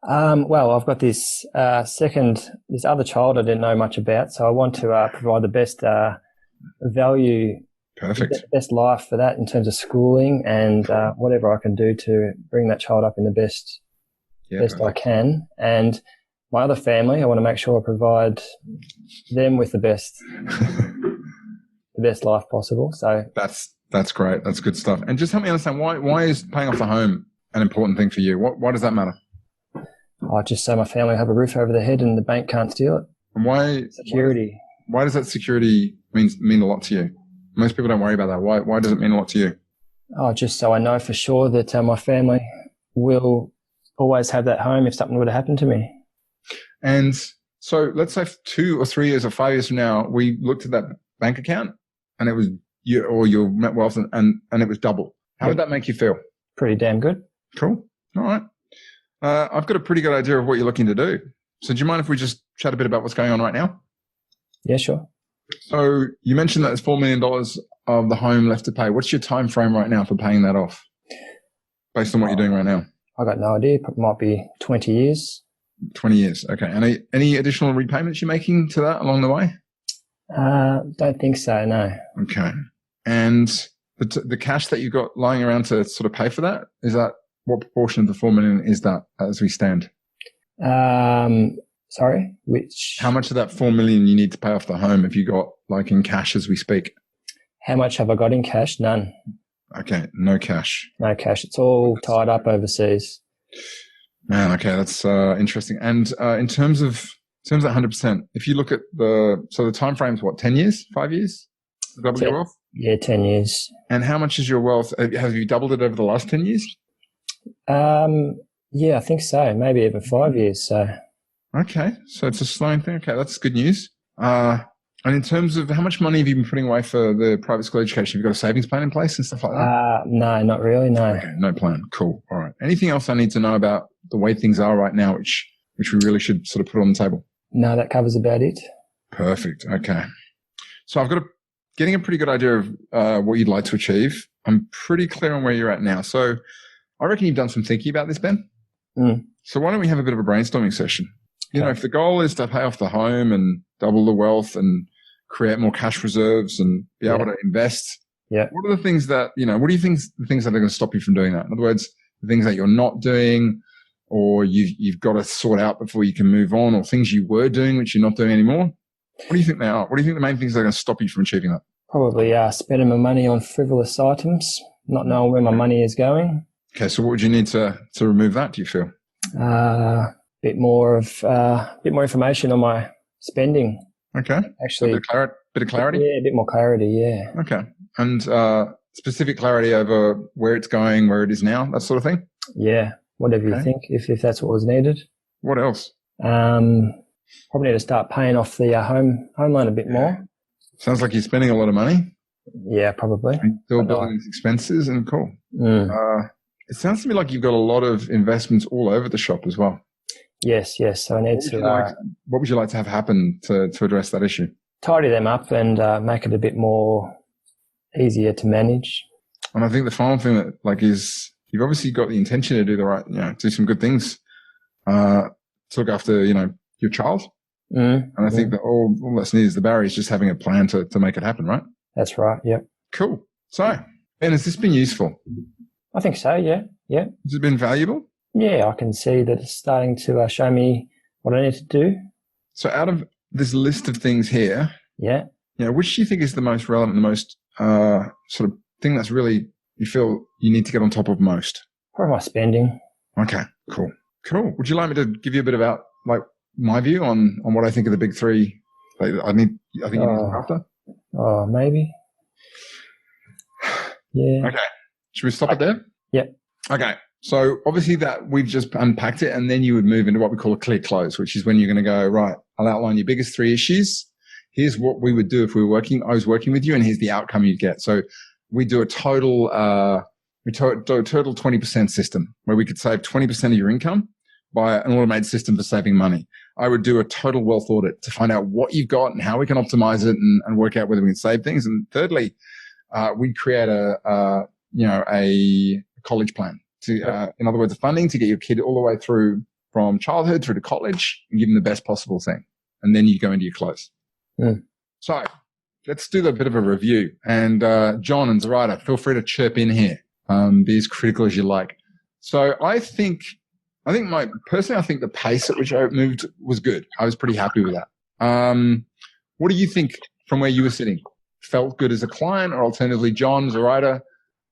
Well, I've got this other child I didn't know much about, so I want to provide the best value, perfect, best life for that in terms of schooling and whatever I can do to bring that child up in the best I can. And my other family, I want to make sure I provide them with the best life possible. So that's great. That's good stuff. And just help me understand why is paying off the home an important thing for you? Why does that matter? Just so my family have a roof over their head and the bank can't steal it. And why security? Why does that security mean a lot to you? Most people don't worry about that. Why does it mean a lot to you? Just so I know for sure that my family will always have that home if something were to happen to me. And so let's say 2 or 3 years or 5 years from now, we looked at that bank account and it was your net wealth and it was double. How would that make you feel? Pretty damn good. Cool. All right. I've got a pretty good idea of what you're looking to do. So do you mind if we just chat a bit about what's going on right now? Yeah, sure. So you mentioned that there's $4 million of the home left to pay. What's your time frame right now for paying that off based on what you're doing right now? I got no idea. It might be 20 years. 20 years. Okay. And any additional repayments you're making to that along the way? Don't think so, no. Okay. And the cash that you've got lying around to sort of pay for that, what proportion of the 4 million is that as we stand? Sorry, how much of that 4 million you need to pay off the home have you got like in cash as we speak? How much have I got in cash? None. Okay, no cash. No cash. It's all tied up overseas. Man, okay, that's interesting. And in terms of 100%, if you look at the time frame's what, 10 years, 5 years? Double your wealth? Yeah, 10 years. And how much is your wealth? Have you doubled it over the last 10 years? Yeah, I think so. Maybe even 5 years. So. Okay, so it's a slowing thing. Okay, that's good news. And in terms of how much money have you been putting away for the private school education? Have you got a savings plan in place and stuff like that? No, not really, no. Okay, no plan. Cool. All right. Anything else I need to know about the way things are right now, which we really should sort of put on the table? No, that covers about it. Perfect. Okay. So I've got getting a pretty good idea of what you'd like to achieve. I'm pretty clear on where you're at now. So I reckon you've done some thinking about this, Ben. So why don't we have a bit of a brainstorming session? You know, if the goal is to pay off the home and double the wealth and create more cash reserves and be able to invest, what are the things that, what do you think the things that are going to stop you from doing that? In other words, the things that you're not doing or you've got to sort out before you can move on, or things you were doing which you're not doing anymore? What do you think they are? What do you think the main things that are going to stop you from achieving that? Probably spending my money on frivolous items, not knowing where my money is going. Okay, so what would you need to remove that, do you feel? Bit more information on my spending. Okay. Actually, so bit of clarity? Yeah, a bit more clarity, yeah. Okay. And specific clarity over where it's going, where it is now, that sort of thing? Yeah, whatever you think, if that's what was needed. What else? Probably need to start paying off the home loan a bit more. Sounds like you're spending a lot of money. Yeah, probably. Still building these expenses and cool. It sounds to me like you've got a lot of investments all over the shop as well. Yes. So I need what would you like to have happen to address that issue? Tidy them up and make it a bit more easier to manage. And I think the final thing that is you've obviously got the intention to do the right, do some good things, to look after, your child. And I think that all that's needed is the barrier is just having a plan to make it happen, right? That's right. Yep. Cool. So, Ben, has this been useful? I think so. Yeah. Has it been valuable? Yeah, I can see that it's starting to show me what I need to do. So out of this list of things here, which do you think is the most relevant, the most sort of thing that's really you feel you need to get on top of most? Probably my spending. Okay, cool. Would you like me to give you a bit of like my view on what I think of the big three? Like, I think you need to after. Oh, maybe. Yeah. Okay. Should we stop it there? Yep. Okay. So obviously that we've just unpacked it, and then you would move into what we call a clear close, which is when you're going to go, right, I'll outline your biggest three issues. Here's what we would do if I was working with you, and here's the outcome you'd get. So we do a total 20% system where we could save 20% of your income by an automated system for saving money. I would do a total wealth audit to find out what you've got and how we can optimize it and work out whether we can save things. And thirdly, we create a college plan to, in other words, a funding to get your kid all the way through from childhood through to college and give them the best possible thing. And then you go into your close. Mm. So let's do a bit of a review. And John and Zoraida, feel free to chirp in here. Be as critical as you like. So I think the pace at which I moved was good. I was pretty happy with that. What do you think from where you were sitting? Felt good as a client, or alternatively, John, Zoraida,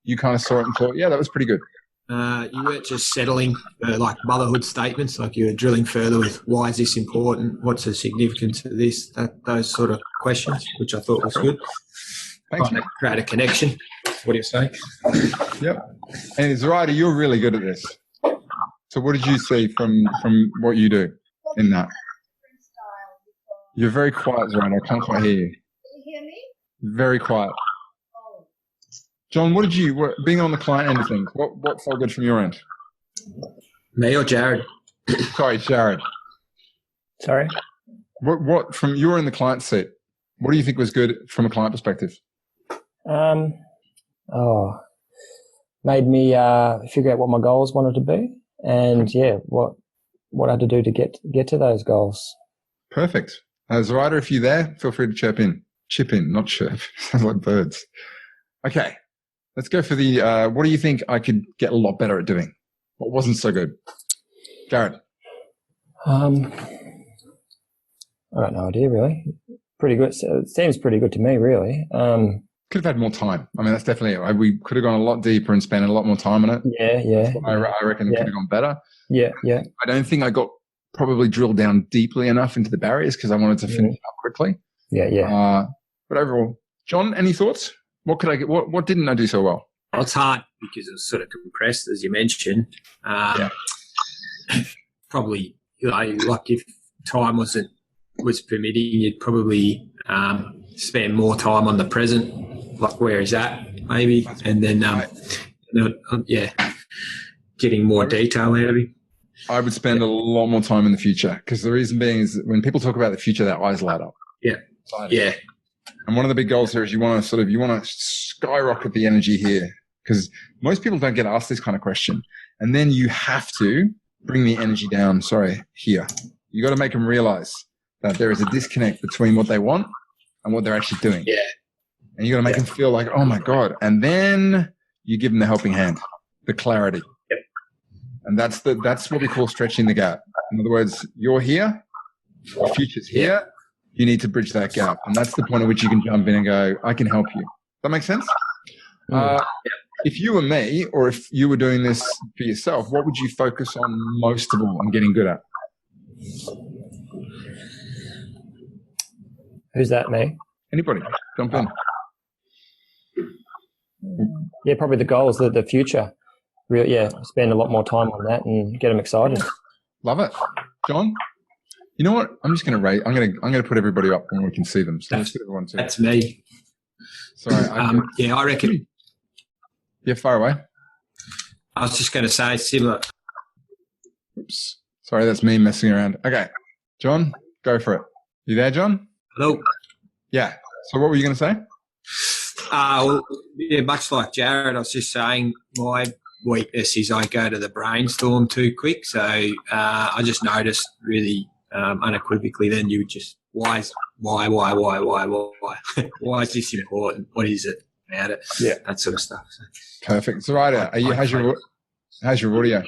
you kind of saw it and thought, yeah, that was pretty good. You weren't just settling like motherhood statements, like you were drilling further with why is this important? What's the significance of this? Those sort of questions, which I thought was good. Thanks. Create a connection. What do you say? Yep. And Zoraida, you're really good at this. So what did you see from what you do in that? You're very quiet, Zoraida. I can't quite hear you. Can you hear me? Very quiet. Oh. John, what did you, being on the client end of things, what felt good from your end? Me or Jared? Sorry, Jared. Sorry? What from you were in the client seat, what do you think was good from a client perspective? Made me figure out what my goals wanted to be, and what I had to do to get to those goals. Perfect. Zoraida, if you're there, feel free to chip in, not chirp. Sounds like birds. Okay, let's go for the. What do you think I could get a lot better at doing? What wasn't so good, Jared? I got no idea really. Pretty good. It seems pretty good to me, really. Could have had more time. I mean, that's definitely it. We could have gone a lot deeper and spent a lot more time on it. Yeah. I reckon it could have gone better. Yeah. I don't think I got probably drilled down deeply enough into the barriers because I wanted to finish up quickly. Yeah. But overall, John, any thoughts? What could I get? What didn't I do so well? Well, it's hard because it was sort of compressed, as you mentioned. Probably, like if time was permitting, you'd probably spend more time on the present. Like where is that maybe, and then getting more detail out of him. I would spend a lot more time in the future because the reason being is that when people talk about the future, their eyes light up. Yeah. And one of the big goals here is you want to skyrocket the energy here because most people don't get asked this kind of question, and then you have to bring the energy down. Here you got to make them realize that there is a disconnect between what they want and what they're actually doing. Yeah. And you got to make them feel like, oh my God. And then you give them the helping hand, the clarity. Yep. And that's what we call stretching the gap. In other words, you're here, the future's here. You need to bridge that gap. And that's the point at which you can jump in and go, I can help you. That makes sense? If you were me, or if you were doing this for yourself, what would you focus on most of all and getting good at? Who's that, me? Anybody, jump in. Yeah, probably the goals, the future. Spend a lot more time on that and get them excited. Love it, John. You know what? I'm just going to rate. I'm going to put everybody up when we can see them. So let's put everyone too. That's me. Sorry. I reckon. Yeah, far away. I was just going to say similar. Oops. Sorry, that's me messing around. Okay, John, go for it. You there, John? Hello. Yeah. So what were you going to say? Much like Jared, I was just saying my weakness is I go to the brainstorm too quick. So I just noticed really unequivocally then you would just, why? Why is this important? What is it about it? Yeah. That sort of stuff. So. Perfect. So right, how's your audio?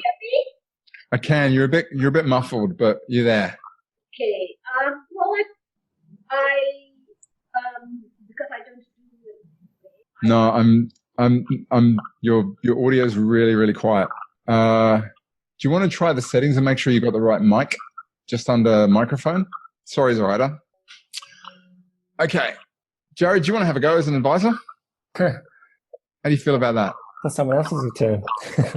I can. You're a bit muffled, but you're there. Okay. I because I don't do it. No, your audio is really, really quiet. Do you want to try the settings and make sure you got the right mic? just under microphone. Sorry, Zoraida. Okay. Jared, do you want to have a go as an advisor? How do you feel about that? That's someone else's turn.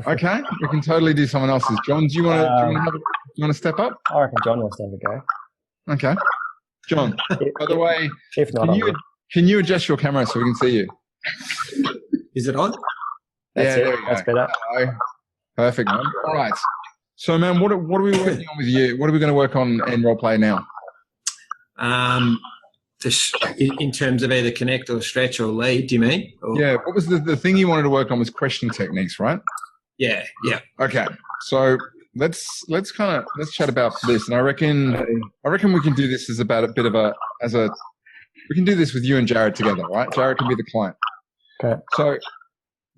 Okay, we can totally do someone else's. John, do you want to step up? I reckon John wants to have a go. Okay. John, by the way, if not, can you adjust your camera so we can see you? Is it on? That's it. There we go. That's better. Perfect, man. All right. So, man, what are we working on with you? What are we going to work on in Roleplay now? In terms of either connect or stretch or lead, do you mean? Or? Yeah. What was the thing you wanted to work on was questioning techniques, right? Yeah. Okay. So let's chat about this, and I reckon we can do this we can do this with you and Jared together, right? Jared can be the client. Okay. So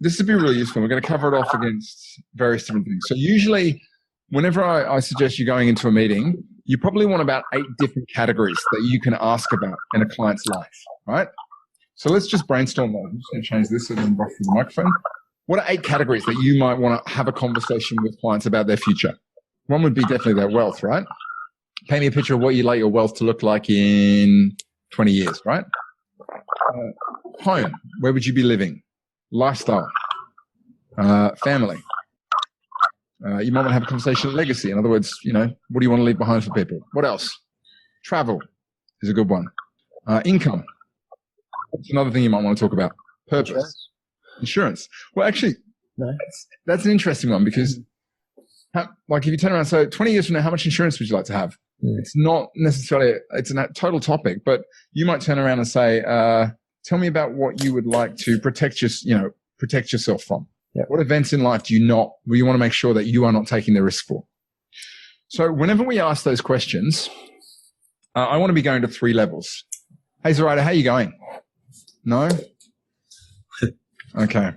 this would be really useful. We're going to cover it off against various different things. So usually, whenever I suggest you going into a meeting, you probably want about 8 different categories that you can ask about in a client's life, right? So let's just brainstorm that. I'm just going to change this and then brush through the microphone. What are 8 categories that you might want to have a conversation with clients about their future? One would be definitely their wealth, right? Paint me a picture of what you'd like your wealth to look like in 20 years, right? Home, where would you be living? Lifestyle, family. You might want to have a conversation of legacy. In other words, what do you want to leave behind for people? What else? Travel is a good one. Income. That's another thing you might want to talk about. Purpose. Insurance. Well, actually, no. That's an interesting one because, if you turn around, so 20 years from now, how much insurance would you like to have? It's not necessarily, it's a total topic, but you might turn around and say, tell me about what you would like to protect yourself from. Yep. What events in life do you want to make sure that you are not taking the risk for? So whenever we ask those questions, I want to be going to 3 levels. Hey, Zoraida, how are you going? No? Okay.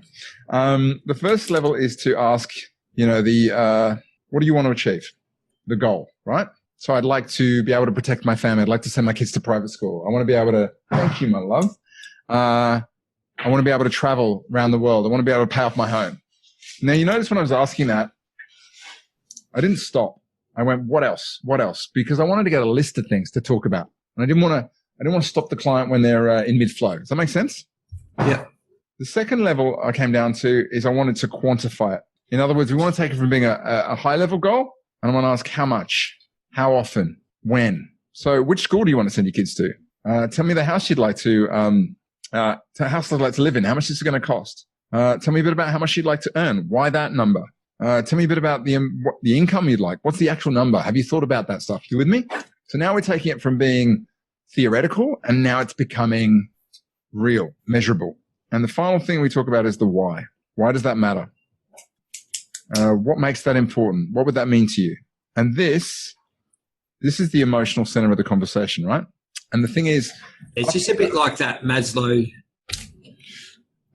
The first level is to ask, what do you want to achieve? The goal, right? So I'd like to be able to protect my family. I'd like to send my kids to private school. I want to be able to, thank you, my love. I want to be able to travel around the world. I want to be able to pay off my home. Now, you notice when I was asking that, I didn't stop. I went, what else? What else? Because I wanted to get a list of things to talk about. And I didn't want to stop the client when they're in mid-flow. Does that make sense? Yeah. The second level I came down to is I wanted to quantify it. In other words, we want to take it from being a high-level goal, and I want to ask how much, how often, when. So which school do you want to send your kids to? Tell me the house you'd like to house I'd like to live in. How much is it going to cost? Tell me a bit about how much you'd like to earn. Why that number? Tell me a bit about the income you'd like. What's the actual number? Have you thought about that stuff? You with me? So now we're taking it from being theoretical and now it's becoming real, measurable. And the final thing we talk about is the why. Why does that matter? What makes that important? What would that mean to you? And this is the emotional center of the conversation, right? And the thing is, it's just a bit like that Maslow.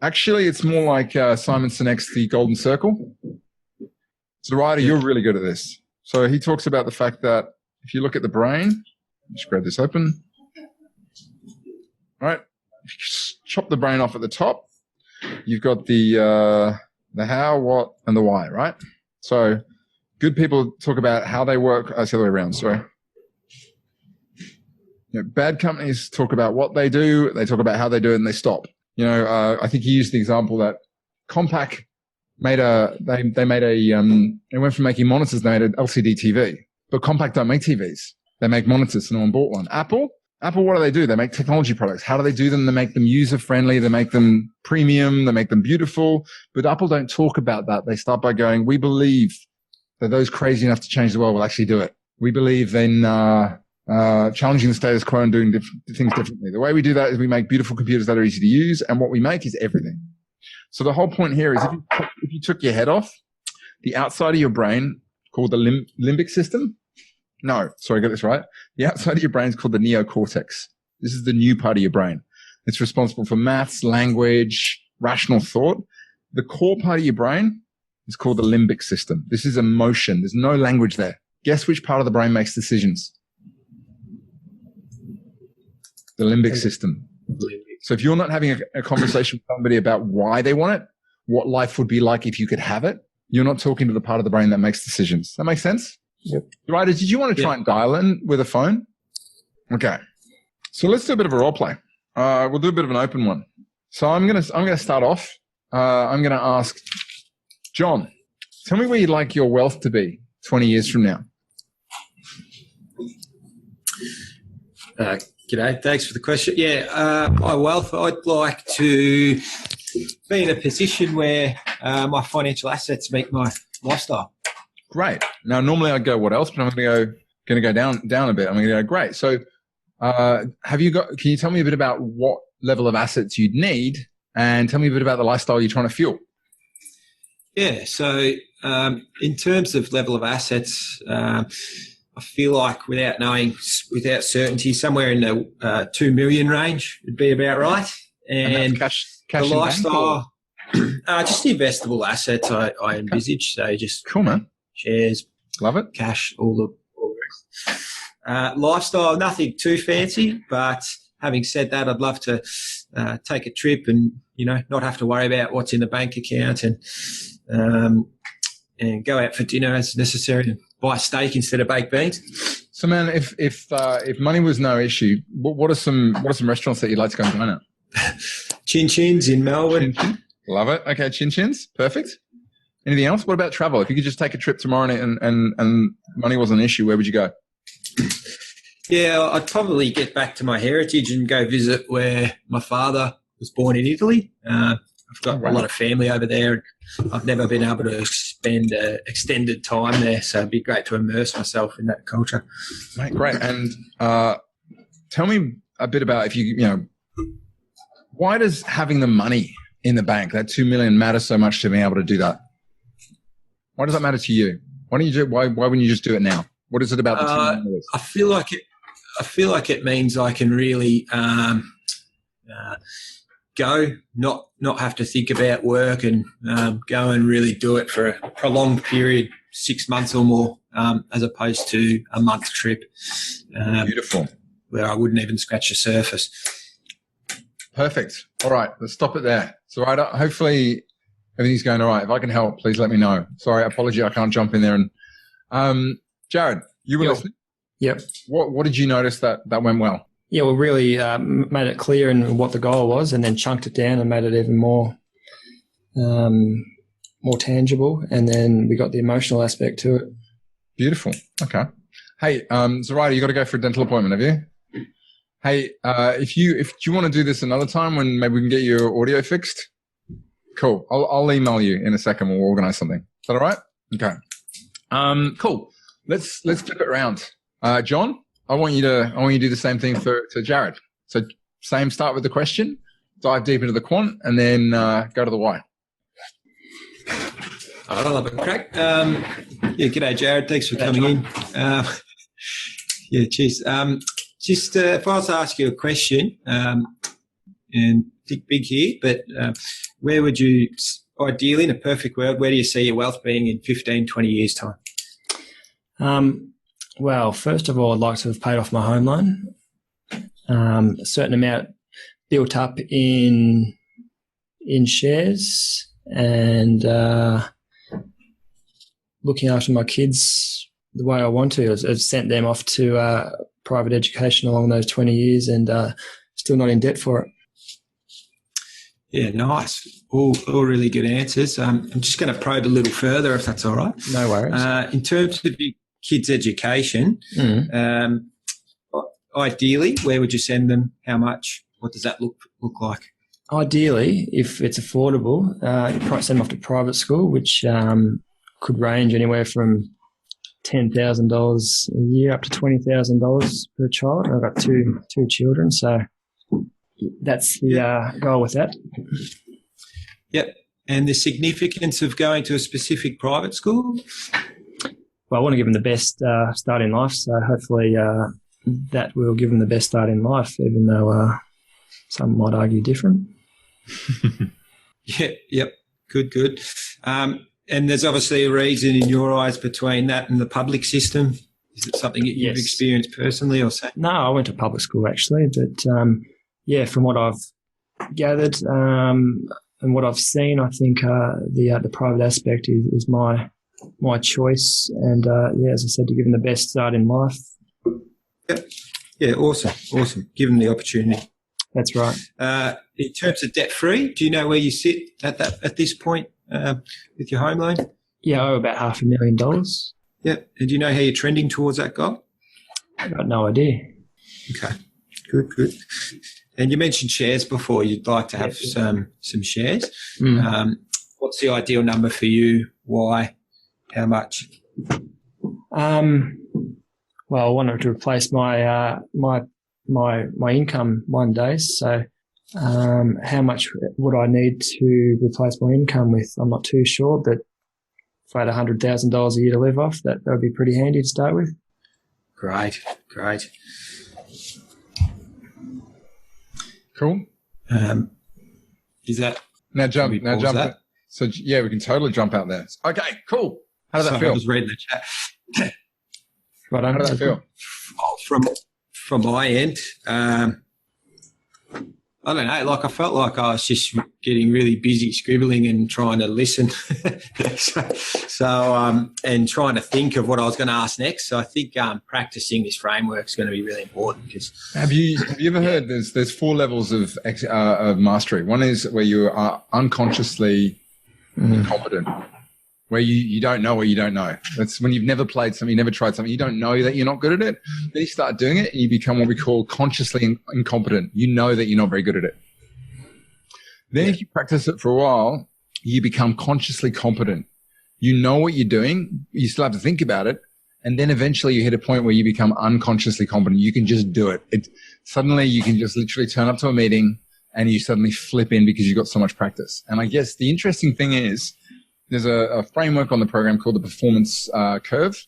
Actually, it's more like Simon Sinek's The Golden Circle. Zoraida, you're really good at this. So he talks about the fact that if you look at the brain, just grab this open. All right. If you chop the brain off at the top, you've got the how, what, and the why, right? So good people talk about how they work. It's the other way around, sorry. Bad companies talk about what they do, they talk about how they do it, and they stop. I think he used the example that Compaq made they went from making monitors, they made an LCD TV. But Compaq don't make TVs. They make monitors, so no one bought one. Apple, what do? They make technology products. How do they do them? They make them user-friendly. They make them premium. They make them beautiful. But Apple don't talk about that. They start by going, we believe that those crazy enough to change the world will actually do it. We believe in challenging the status quo and doing things differently. The way we do that is we make beautiful computers that are easy to use, and what we make is everything. So the whole point here is if you took your head off, the outside of your brain, called the limbic system. No, sorry, I got this right. The outside of your brain is called the neocortex. This is the new part of your brain. It's responsible for maths, language, rational thought. The core part of your brain is called the limbic system. This is emotion. There's no language there. Guess which part of the brain makes decisions? The limbic system. So if you're not having a conversation with somebody about why they want it, what life would be like if you could have it, you're not talking to the part of the brain that makes decisions. That makes sense? Yep. Right, did you want to try and dial in with a phone? Okay. So let's do a bit of a role play. We'll do a bit of an open one. So I'm gonna start off. I'm gonna ask John, tell me where you'd like your wealth to be 20 years from now. G'day. Thanks for the question. Yeah, my wealth, I'd like to be in a position where my financial assets meet my lifestyle. Great. Now, normally I'd go, what else? But I'm going to go down a bit. I'm going to go, great. So can you tell me a bit about what level of assets you'd need and tell me a bit about the lifestyle you're trying to fuel? Yeah. So in terms of level of assets, I feel like without certainty, somewhere in the 2 million range would be about right. And cash the lifestyle, just investable assets I envisage. So just cool, man. Shares, love it. Cash, all the rest. Lifestyle, nothing too fancy, but having said that, I'd love to take a trip and not have to worry about what's in the bank account and go out for dinner as necessary and buy steak instead of baked beans. So, man, if money was no issue, what are some restaurants that you'd like to go and dine at? Chin Chins in Melbourne. Chin. Love it. Okay, Chin Chins, perfect. Anything else? What about travel? If you could just take a trip tomorrow night and money was an issue, where would you go? Yeah, I'd probably get back to my heritage and go visit where my father was born in Italy. I've got a lot of family over there. I've never been able to spend extended time there, so it'd be great to immerse myself in that culture. Mate, great. And tell me a bit about why does having the money in the bank, that 2 million, matter so much to being able to do that? Why does that matter to you? Why wouldn't you just do it now? What is it about the 2 million? I feel like it means I can really go, not have to think about work and go and really do it for a prolonged period, 6 months or more, as opposed to a month trip. Beautiful. Where I wouldn't even scratch the surface. Perfect. All right, let's stop it there. So, right, hopefully everything's going all right. If I can help, please let me know. Sorry, apology, I can't jump in there. And Jared, you were listening? Yep. What did you notice that went well? Yeah, we really made it clear in what the goal was, and then chunked it down and made it even more tangible. And then we got the emotional aspect to it. Beautiful. Okay. Hey, Zoraida, you got to go for a dental appointment, have you? Hey, if you want to do this another time when maybe we can get your audio fixed, cool. I'll email you in a second. We'll organize something. Is that all right? Okay. Cool. Let's flip it around. John, I want you to do the same thing to Jared. So start with the question, dive deep into the quant, and then go to the why. I'll have a crack. G'day, Jared. Thanks for coming in. Cheers. Just if I was to ask you a question, and think big here, but where would you, ideally in a perfect world, where do you see your wealth being in 15, 20 years' time? Well, first of all, I'd like to have paid off my home loan. A certain amount built up in shares and looking after my kids the way I want to. I've sent them off to private education along those 20 years and still not in debt for it. Yeah, nice. All really good answers. I'm just going to probe a little further, if that's all right. No worries. In terms of your kids' education, ideally, where would you send them? How much? What does that look like? Ideally, if it's affordable, you probably send them off to private school, which could range anywhere from $10,000 a year up to $20,000 per child. I've got two children, so that's the goal with that. Yep. And the significance of going to a specific private school? Well, I want to give them the best start in life, so hopefully that will give them the best start in life, even though some might argue different. Yep. Good. And there's obviously a reason in your eyes between that and the public system. Is it something that you've experienced personally or so? No, I went to public school actually, but from what I've gathered and what I've seen, I think the private aspect is my my choice. And as I said, to give them the best start in life. Yep. Yeah, awesome. Give them the opportunity. That's right. In terms of debt free, do you know where you sit at this point with your home loan? Yeah, I owe about $500,000. Yep. And do you know how you're trending towards that goal? I've got no idea. Okay. Good. And you mentioned shares before. You'd like to have some shares. What's the ideal number for you? Why? How much? Well, I wanted to replace my my income one day. So, how much would I need to replace my income with? I'm not too sure, but if I had $100,000 a year to live off, that would be pretty handy to start with. Great. Cool. Is that now jump? That? So yeah, we can totally jump out there. Okay, cool. How does that feel? I was reading the chat. Right, how does that feel? From my end, I don't know. Like I felt like I was just getting really busy scribbling and trying to listen, and trying to think of what I was going to ask next. So I think practicing this framework is going to be really important. Because have you ever heard there's 4 levels of mastery. One is where you are unconsciously incompetent, where you don't know what you don't know. That's when you've never played something, you never tried something, you don't know that you're not good at it. Then you start doing it and you become what we call consciously incompetent. You know that you're not very good at it. Then if you practice it for a while, you become consciously competent. You know what you're doing. You still have to think about it. And then eventually you hit a point where you become unconsciously competent. You can just do it. Suddenly you can just literally turn up to a meeting and you suddenly flip in because you've got so much practice. And I guess the interesting thing is, there's a framework on the program called the performance curve.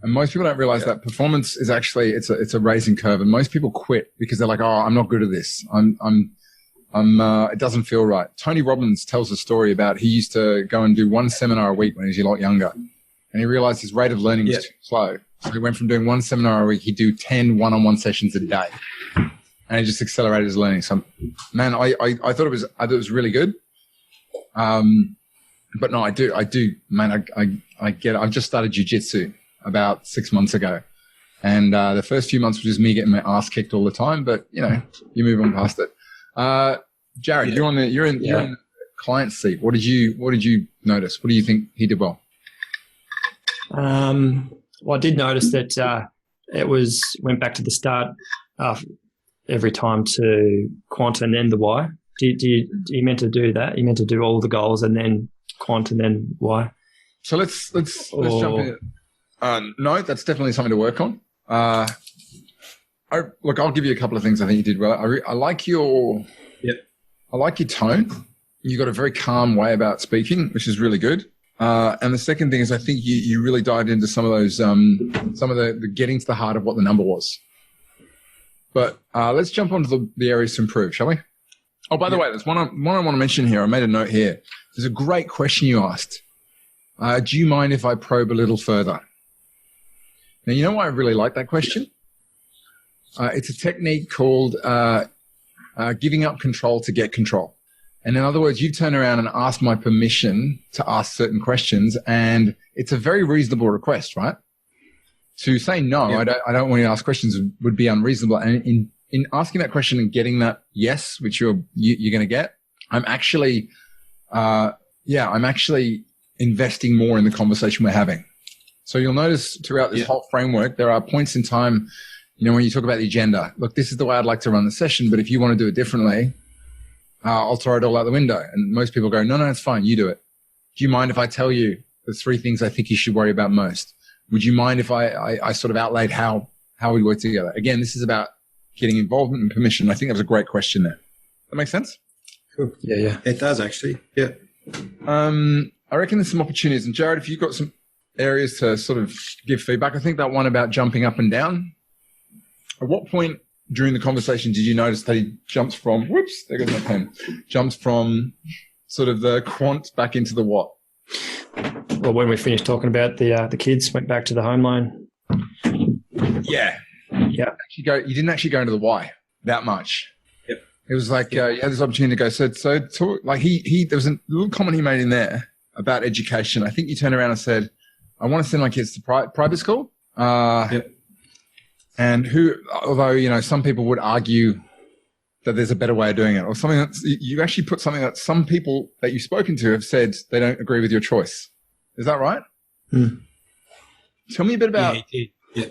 And most people don't realize that performance is actually, it's a raising curve. And most people quit because they're like, oh, I'm not good at this. It doesn't feel right. Tony Robbins tells a story about he used to go and do 1 seminar a week when he was a lot younger. And he realized his rate of learning was too slow. So he went from doing 1 seminar a week, he'd do 10 one-on-one sessions a day. And he just accelerated his learning. So, man, I thought it was really good. But no, I do, man. I get it. I've just started jiu-jitsu about 6 months ago, and the first few months was just me getting my ass kicked all the time. But you you move on past it. Jared, you're in the client seat. What did you notice? What do you think he did well? Well, I did notice that it went back to the start every time to quant and then the why. You meant to do that? You meant to do all the goals and then quant and then why? So let's jump in. No, that's definitely something to work on. I'll give you a couple of things I think you did well. I like your tone. You got a very calm way about speaking, which is really good. And the second thing is I think you really dived into some of those some of the getting to the heart of what the number was. But let's jump onto the areas to improve, shall we? Oh, by the way, there's one I want to mention here. I made a note here. There's a great question you asked. Do you mind if I probe a little further? Now, you know why I really like that question? It's a technique called giving up control to get control. And in other words, you turn around and ask my permission to ask certain questions, and it's a very reasonable request, right? To say no, I don't want you to ask questions would be unreasonable. And in asking that question and getting that yes, which you're going to get, I'm actually investing more in the conversation we're having. So you'll notice throughout this whole framework, there are points in time, when you talk about the agenda, look, this is the way I'd like to run the session, but if you want to do it differently, I'll throw it all out the window. And most people go, no, it's fine. You do it. Do you mind if I tell you the 3 things I think you should worry about most? Would you mind if I sort of outlaid how we work together? Again, this is about getting involvement and permission. I think that was a great question there. That make sense? Cool. Yeah. It does actually. Yeah. I reckon there's some opportunities. And Jared, if you've got some areas to sort of give feedback, I think that one about jumping up and down. At what point during the conversation did you notice that he jumps from, there goes my pen, jumps from sort of the quant back into the what? Well, when we finished talking about the kids, went back to the home loan. Yeah. Yeah. You didn't actually go into the why that much. Yep. It was like you had this opportunity to go. So like there was a little comment he made in there about education. I think you turned around and said, I want to send my kids to private school. Yep. And although, some people would argue that there's a better way of doing it, or something that you actually put something that some people that you've spoken to have said they don't agree with your choice. Is that right? Mm. Tell me a bit about. Yeah.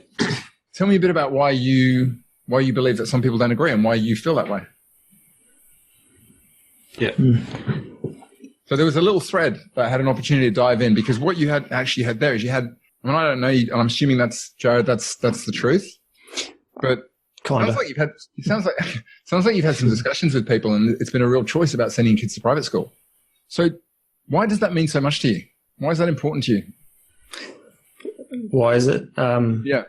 Tell me a bit about why you believe that some people don't agree and why you feel that way. Yeah. Mm. So there was a little thread that I had an opportunity to dive in, because what you had there is I don't know, and I'm assuming that's Jared, that's the truth, but Kinda. sounds like you've had some discussions with people, and it's been a real choice about sending kids to private school. So why does that mean so much to you? Why is that important to you? Why is it? Yeah.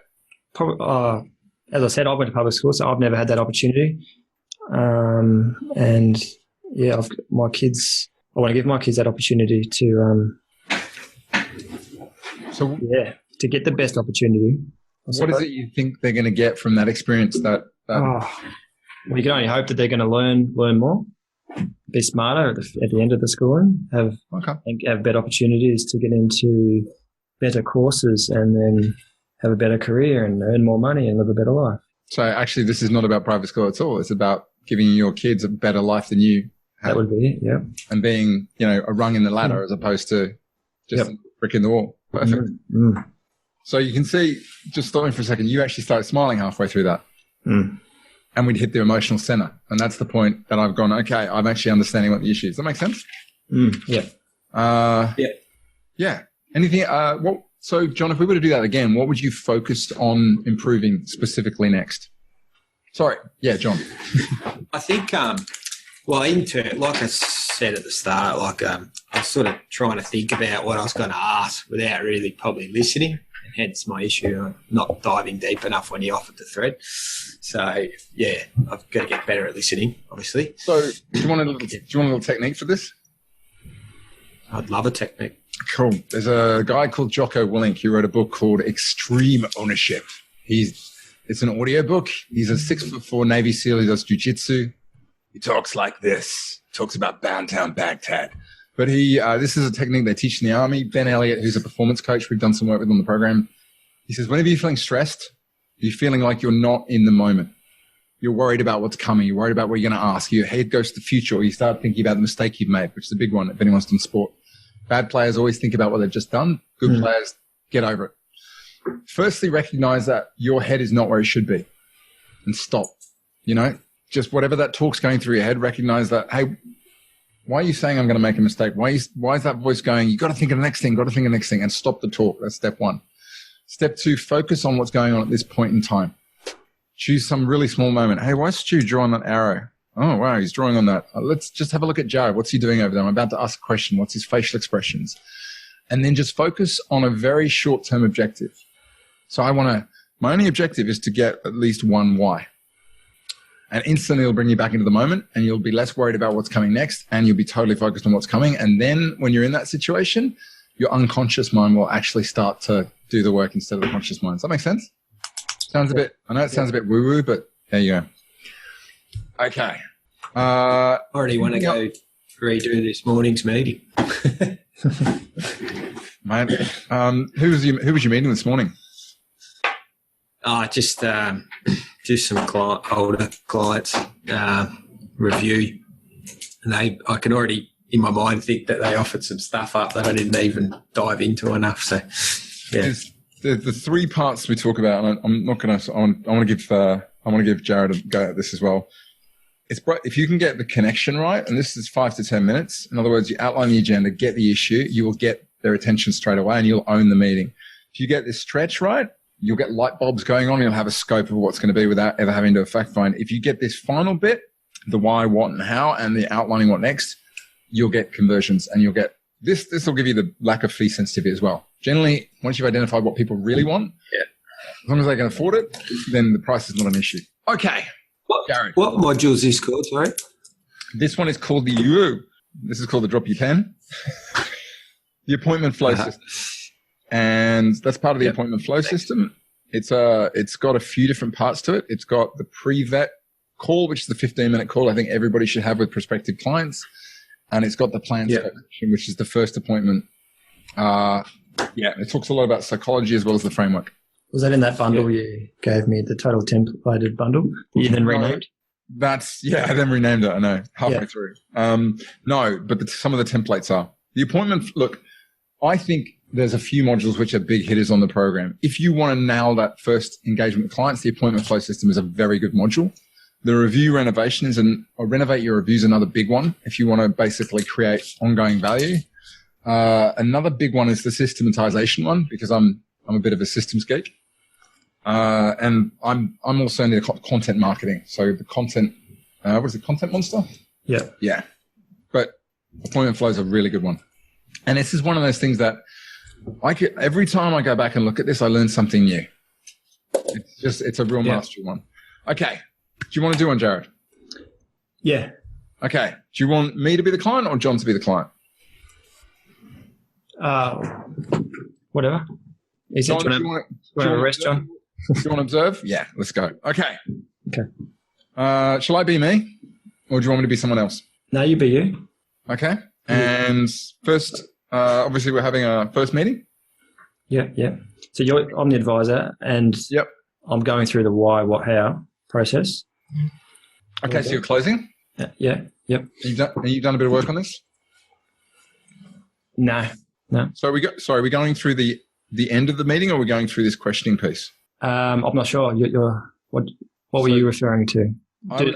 Probably, as I said, I went to public school, so I've never had that opportunity. And yeah, I want to give my kids that opportunity to, to get the best opportunity. What is it you think they're going to get from that experience? Well, you can only hope that they're going to learn more, be smarter at the end of the schooling, have better opportunities to get into better courses, and then have a better career and earn more money and live a better life. So actually, this is not about private school at all. It's about giving your kids a better life than you had. That would be it, yeah. And being, a rung in the ladder as opposed to just a brick in the wall. Perfect. Mm. So you can see, just stopping for a second, you actually started smiling halfway through that. Mm. And we'd hit the emotional center. And that's the point that I've gone, okay, I'm actually understanding what the issue is. Does that make sense? Yeah. Yeah. Anything, so John, if we were to do that again, what would you focus on improving specifically next? Sorry. Yeah, John. I think, like I said at the start, I was sort of trying to think about what I was going to ask without really probably listening, and hence my issue on not diving deep enough when you offered the thread. So, yeah, I've got to get better at listening, obviously. So do you want a little technique for this? I'd love a technique. Cool. There's a guy called Jocko Willink who wrote a book called Extreme Ownership. It's an audio book. He's a 6'4" Navy SEAL. He does jiu-jitsu. He talks like this. Talks about Boundtown Baghdad. But this is a technique they teach in the Army. Ben Elliott, who's a performance coach, we've done some work with on the program. He says, whenever you're feeling stressed, you're feeling like you're not in the moment. You're worried about what's coming. You're worried about what you're going to ask. Your head goes to the future, or you start thinking about the mistake you've made, which is a big one if anyone's done sport. Bad players always think about what they've just done. Good players get over it. Firstly, recognize that your head is not where it should be, and stop. Just whatever that talk's going through your head, recognize that, hey, why are you saying I'm going to make a mistake? Why is that voice going, you got to think of the next thing, and stop the talk. That's step one. Step two, focus on what's going on at this point in time. Choose some really small moment. Hey, why is Stu drawing that arrow? Oh, wow, he's drawing on that. Let's just have a look at Jared. What's he doing over there? I'm about to ask a question. What's his facial expressions? And then just focus on a very short-term objective. So my only objective is to get at least one why. And instantly it'll bring you back into the moment, and you'll be less worried about what's coming next, and you'll be totally focused on what's coming. And then when you're in that situation, your unconscious mind will actually start to do the work instead of the conscious mind. Does that make sense? I know it sounds a bit woo-woo, but there you go. Okay. Already want to go redo this morning's meeting. Mate, who was your meeting this morning? Just some older clients review, and I can already in my mind think that they offered some stuff up that I didn't even dive into enough. So, yeah. The three parts we talk about, and I'm not going to. I want to give Jared a go at this as well. If you can get the connection right, and this is 5 to 10 minutes. In other words, you outline the agenda, get the issue, you will get their attention straight away, and you'll own the meeting. If you get this stretch right, you'll get light bulbs going on. You'll have a scope of what's going to be without ever having to fact find. If you get this final bit, the why, what, and how, and the outlining what next, you'll get conversions, and you'll get this. This will give you the lack of fee sensitivity as well. Generally, once you've identified what people really want, as long as they can afford it, then the price is not an issue. Okay. What module is this called? Sorry. This one is called the U. This is called the drop your pen. The appointment flow system. And that's part of the appointment flow system. It's got a few different parts to it. It's got the pre-vet call, which is the 15-minute call I think everybody should have with prospective clients. And it's got the plan scope, which is the first appointment Yeah, it talks a lot about psychology as well as the framework. Was that in that bundle you gave me, the total templated bundle you then renamed? I then renamed it, I know, halfway through. No, but some of the templates are. The appointment, look, I think there's a few modules which are big hitters on the program. If you want to nail that first engagement with clients, the appointment flow system is a very good module. The review renovation or renovate your reviews, another big one if you want to basically create ongoing value. Another big one is the systematization one, because I'm a bit of a systems geek. And I'm also into content marketing. So the content, what is it? Content monster? Yeah. Yeah. But appointment flow is a really good one. And this is one of those things that every time I go back and look at this, I learn something new. It's a real mastery one. Okay. Do you want to do one, Jared? Yeah. Okay. Do you want me to be the client or John to be the client? Whatever. John, do you want to rest, John? Do you want to observe? Yeah, let's go. Okay. Okay. Shall I be me or do you want me to be someone else? No, you be you. Okay. And first, obviously we're having a first meeting. Yeah. So I'm the advisor and I'm going through the why, what, how process. Okay, so you're closing? Yeah. Yep. You've done a bit of work on this? No. So are we going through the end of the meeting or are we going through this questioning piece? I'm not sure. What were you referring to? Am I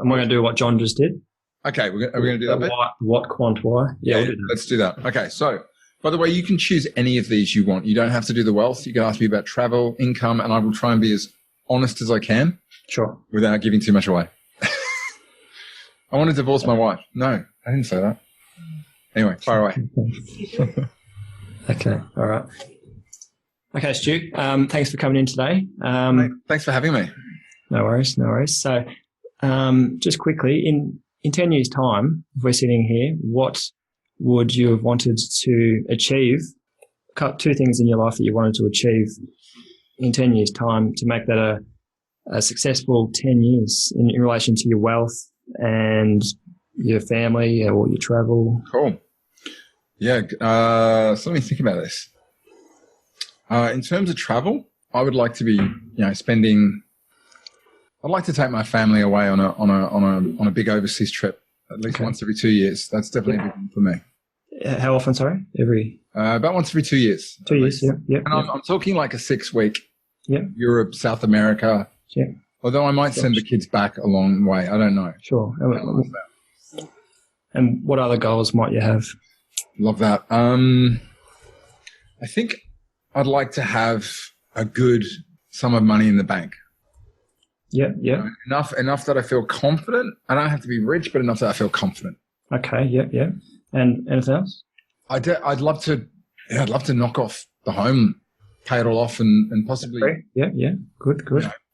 going to do what John just did? Okay, are we going to do that bit? What, quant, why? Yeah, we'll do that. Let's do that. Okay, so by the way, you can choose any of these you want. You don't have to do the wealth. You can ask me about travel, income, and I will try and be as honest as I can. Sure. Without giving too much away. I want to divorce my wife. No, I didn't say that. Anyway, fire away. Okay, all right. Okay, Stu, thanks for coming in today. Thanks for having me. No worries. So just quickly, in 10 years' time, if we're sitting here, what would you have wanted to achieve? Two things in your life that you wanted to achieve in 10 years' time to make that a successful 10 years in relation to your wealth and your family or your travel. Cool. Yeah. So let me think about this. In terms of travel, I would like to be, I'd like to take my family away on a big overseas trip at least once every 2 years. That's definitely a big one for me. How often? Sorry, about once every 2 years. 2 years. Yeah. And I'm talking like a 6-week. Yeah. Europe, South America. Yeah. Although I might send the kids back a long way. I don't know. Sure. And what other goals might you have? Love that. I think I'd like to have a good sum of money in the bank. Yeah. Enough that I feel confident. I don't have to be rich, but enough that I feel confident. Okay. Yeah. And anything else? I'd love to knock off the home, pay it all off, and possibly. Yeah. Good.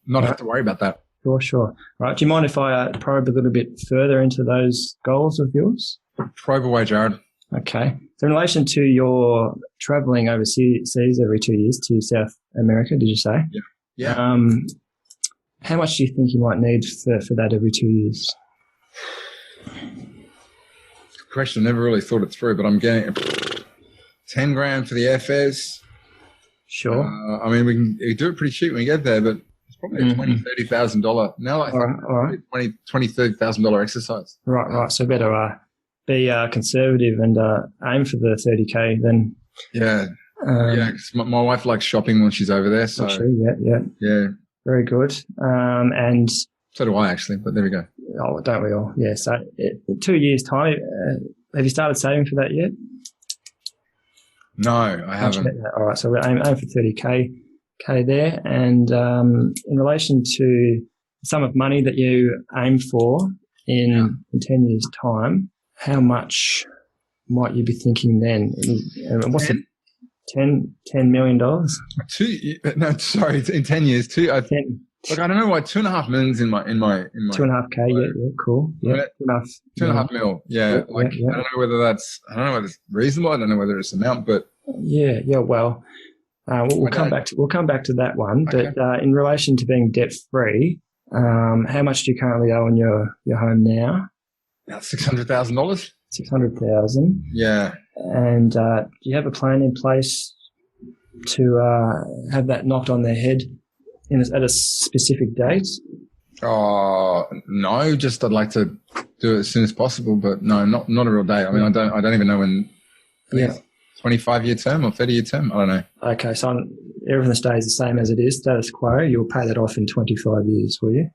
Not have to worry about that. Sure. Right. Do you mind if I probe a little bit further into those goals of yours? Probe away, Jared. Okay. So in relation to your traveling overseas every 2 years to South America, did you say? Yeah. How much do you think you might need for that every 2 years? Good question. I never really thought it through, but I'm getting 10 grand for the airfares. Sure. I mean, we can do it pretty cheap when we get there, but it's probably a $20,000-$30,000. Now, like all right. $20,000-$30,000 exercise. Right. So better be conservative and aim for the 30K then. Yeah. Because my wife likes shopping when she's over there. So actually, yeah. Very good. And so do I actually, but there we go. Oh, don't we all? Yeah. So 2 years' time, have you started saving for that yet? No, I haven't. All right. So we're aim for 30K there. And in relation to the sum of money that you aim for in 10 years' time, how much might you be thinking then? And what's it? $10 million? In 10 years. 10. Look, I don't know why $2.5 million in my 2.5K. Yeah, cool. Yeah, $2.5 million. Yeah, I don't know whether that's reasonable. I don't know whether it's an amount, but yeah. Well, we'll come back to that one. Okay. But in relation to being debt free, how much do you currently owe on your home now? About $600,000. 600,000. Yeah. And do you have a plan in place to have that knocked on their head at a specific date? Oh, no, just I'd like to do it as soon as possible, but no, not a real date. I mean, I don't even know when. Yeah. 25-year term or 30-year term? I don't know. Okay, so everything stays the same as it is, status quo. You'll pay that off in 25 years, will you?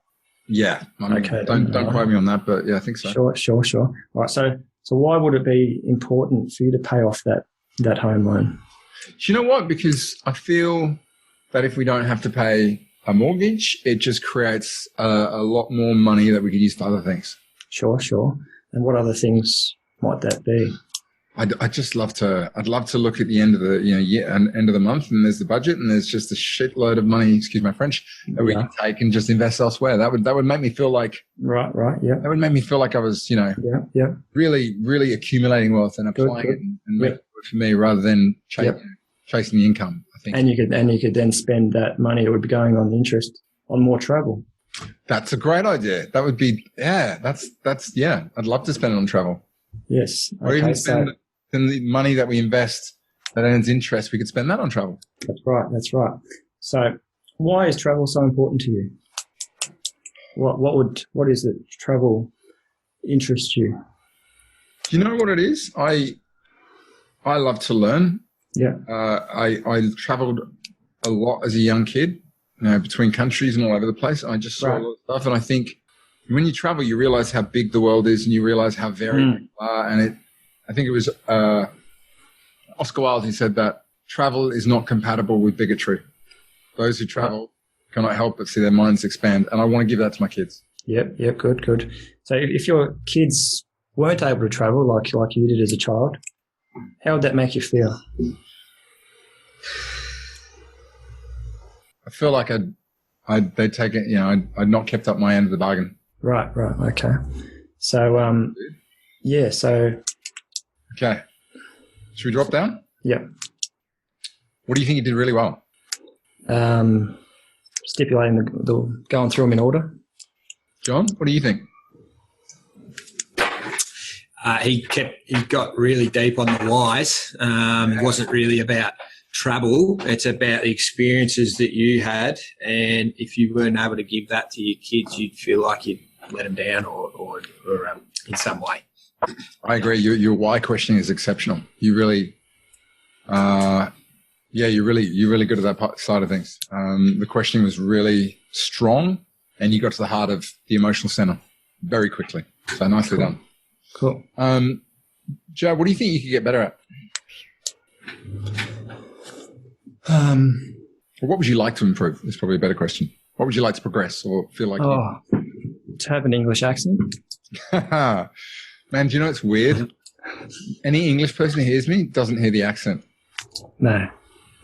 Yeah. Okay. Don't quote me on that, but yeah, I think so. Sure. All right. So why would it be important for you to pay off that home loan? Do you know what? Because I feel that if we don't have to pay a mortgage, it just creates a lot more money that we could use for other things. Sure. And what other things might that be? I'd love to look at the end of the year and end of the month, and there's the budget, and there's just a shitload of money, excuse my French, that we can take and just invest elsewhere. That would make me feel like right, yeah. That would make me feel like I was really, really accumulating wealth and applying it and making it work for me rather than chasing the income. I think. And you could then spend that money. It would be going on interest on more travel. That's a great idea. That would be that's I'd love to spend it on travel. Yes. Or even spend the money that we invest that earns interest, we could spend that on travel. That's right. So why is travel so important to you? What is it travel interests you? Do you know what it is? I love to learn. Yeah. I traveled a lot as a young kid, between countries and all over the place. I just saw a lot of stuff, and I think when you travel, you realize how big the world is, and you realize how varied people are. And I think it was Oscar Wilde who said that travel is not compatible with bigotry. Those who travel cannot help but see their minds expand, and I want to give that to my kids. Yep, good. So if your kids weren't able to travel like you did as a child, how would that make you feel? I feel like they'd take it. I'd not kept up my end of the bargain. Right. Okay. So, Okay. Should we drop down? Yeah. What do you think you did really well? Stipulating going through them in order. John, what do you think? He got really deep on the whys. It wasn't really about travel. It's about the experiences that you had, and if you weren't able to give that to your kids, you'd feel like you'd let them down or in some way. I agree. Your why questioning is exceptional. You really, you're really good at that side of things. The questioning was really strong, and you got to the heart of the emotional center very quickly. So nicely done. Cool. Joe, what do you think you could get better at? What would you like to improve? Is probably a better question. What would you like to progress or feel like? To have an English accent. Man, do you know it's weird? Any English person who hears me doesn't hear the accent. No.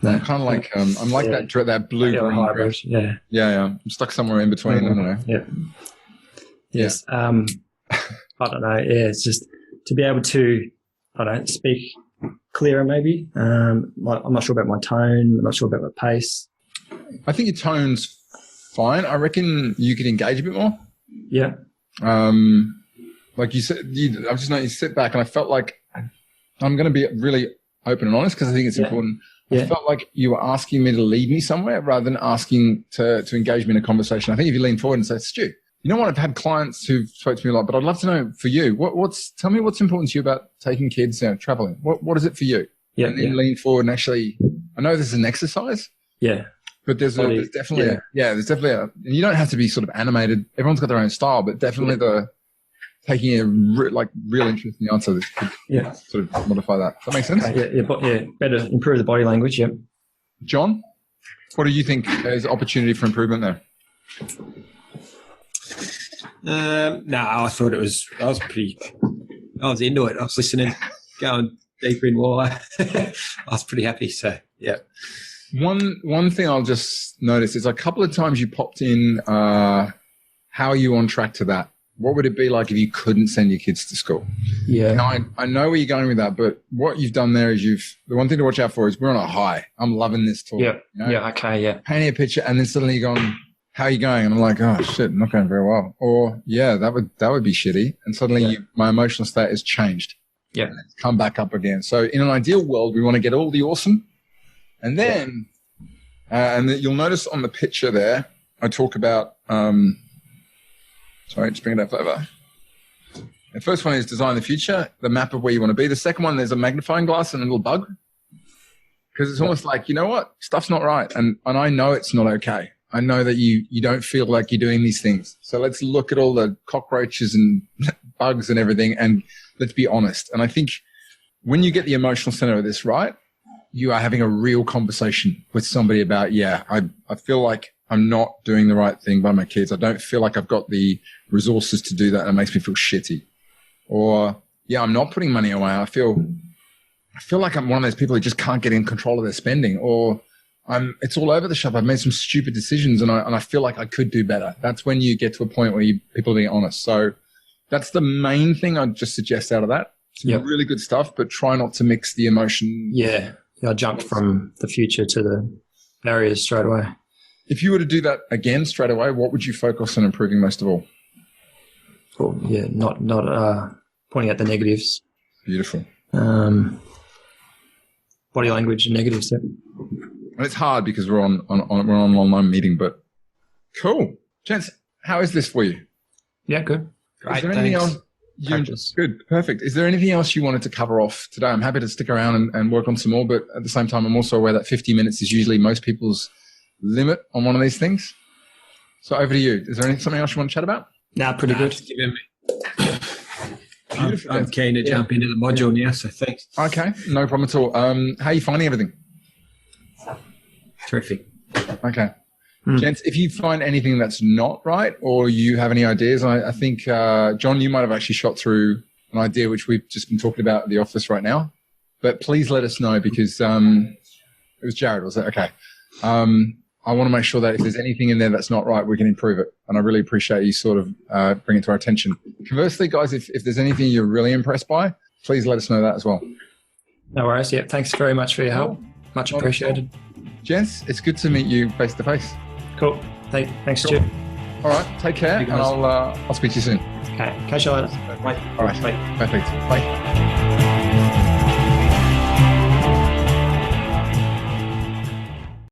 I'm kind of like I'm like that blue-green hybrid. Yeah. I'm stuck somewhere in between. I don't know. Yeah. Yes. I don't know. Yeah, it's just to be able to, speak clearer maybe. I'm not sure about my tone. I'm not sure about my pace. I think your tone's fine. I reckon you could engage a bit more. Yeah. Like you said, I've just noticed you sit back, and I felt like I'm going to be really open and honest because I think it's important. I felt like you were asking me to lead me somewhere rather than asking to engage me in a conversation. I think if you lean forward and say, Stu, you know what? I've had clients who've spoke to me a lot, but I'd love to know for you, tell me what's important to you about taking kids, traveling. What is it for you? Yeah. And then lean forward and actually, I know this is an exercise. Yeah. But there's definitely and you don't have to be sort of animated. Everyone's got their own style, but definitely taking a real interest in the answer. Sort of modify that. Does that make sense? Yeah. Better improve the body language. Yep. John, what do you think is opportunity for improvement there? No, I thought I was into it. I was listening, going deeper in why. I was pretty happy. So, yeah. One thing I'll just notice is a couple of times you popped in, how are you on track to that? What would it be like if you couldn't send your kids to school? Yeah. Now, I know where you're going with that, but what you've done there is the one thing to watch out for is we're on a high. I'm loving this talk. Yeah. Yeah. Okay. Yeah. Painting a picture, and then suddenly you're going, how are you going? And I'm like, oh shit, I'm not going very well. Or that would be shitty. And suddenly my emotional state has changed. Yeah. Come back up again. So in an ideal world, we want to get all the awesome. And then, you'll notice on the picture there, I talk about, sorry, just bring it up over. The first one is design the future, the map of where you want to be. The second one, there's a magnifying glass and a little bug. Because it's almost like, you know what? Stuff's not right. And I know it's not okay. I know that you don't feel like you're doing these things. So let's look at all the cockroaches and bugs and everything, and let's be honest. And I think when you get the emotional center of this right, you are having a real conversation with somebody about, I feel like I'm not doing the right thing by my kids. I don't feel like I've got the resources to do that. And it makes me feel shitty. Or, I'm not putting money away. I feel like I'm one of those people who just can't get in control of their spending, or it's all over the shop. I've made some stupid decisions and I feel like I could do better. That's when you get to a point where people are being honest. So that's the main thing I'd just suggest out of that. Some really good stuff, but try not to mix the emotion. Yeah. I jumped from the future to the barriers straight away. If you were to do that again straight away, what would you focus on improving most of all? Cool. Yeah. Not pointing out the negatives. Beautiful. Body language and negatives. Yeah. And it's hard because we're on an online meeting, but cool. Gents, how is this for you? Yeah, good. Great. Is there anything else? Good. Perfect. Is there anything else you wanted to cover off today? I'm happy to stick around and work on some more, but at the same time, I'm also aware that 50 minutes is usually most people's limit on one of these things. So over to you. Is there something else you want to chat about? Nah, pretty good. I'm keen to jump into the module now, so thanks. Okay, no problem at all. How are you finding everything? Terrific. Okay. Gents, if you find anything that's not right or you have any ideas, I think, John, you might have actually shot through an idea which we've just been talking about at the office right now. But please let us know because it was Jared, was it? Okay. I want to make sure that if there's anything in there that's not right, we can improve it. And I really appreciate you sort of bringing it to our attention. Conversely, guys, if there's anything you're really impressed by, please let us know that as well. No worries. Yeah, thanks very much for your help. Much appreciated. Gents, it's good to meet you face to face. Cool. Thanks, cool. Stu. All right, take care, and I'll speak to you soon. Okay, catch you later. Bye. All right, Bye. perfect. Bye.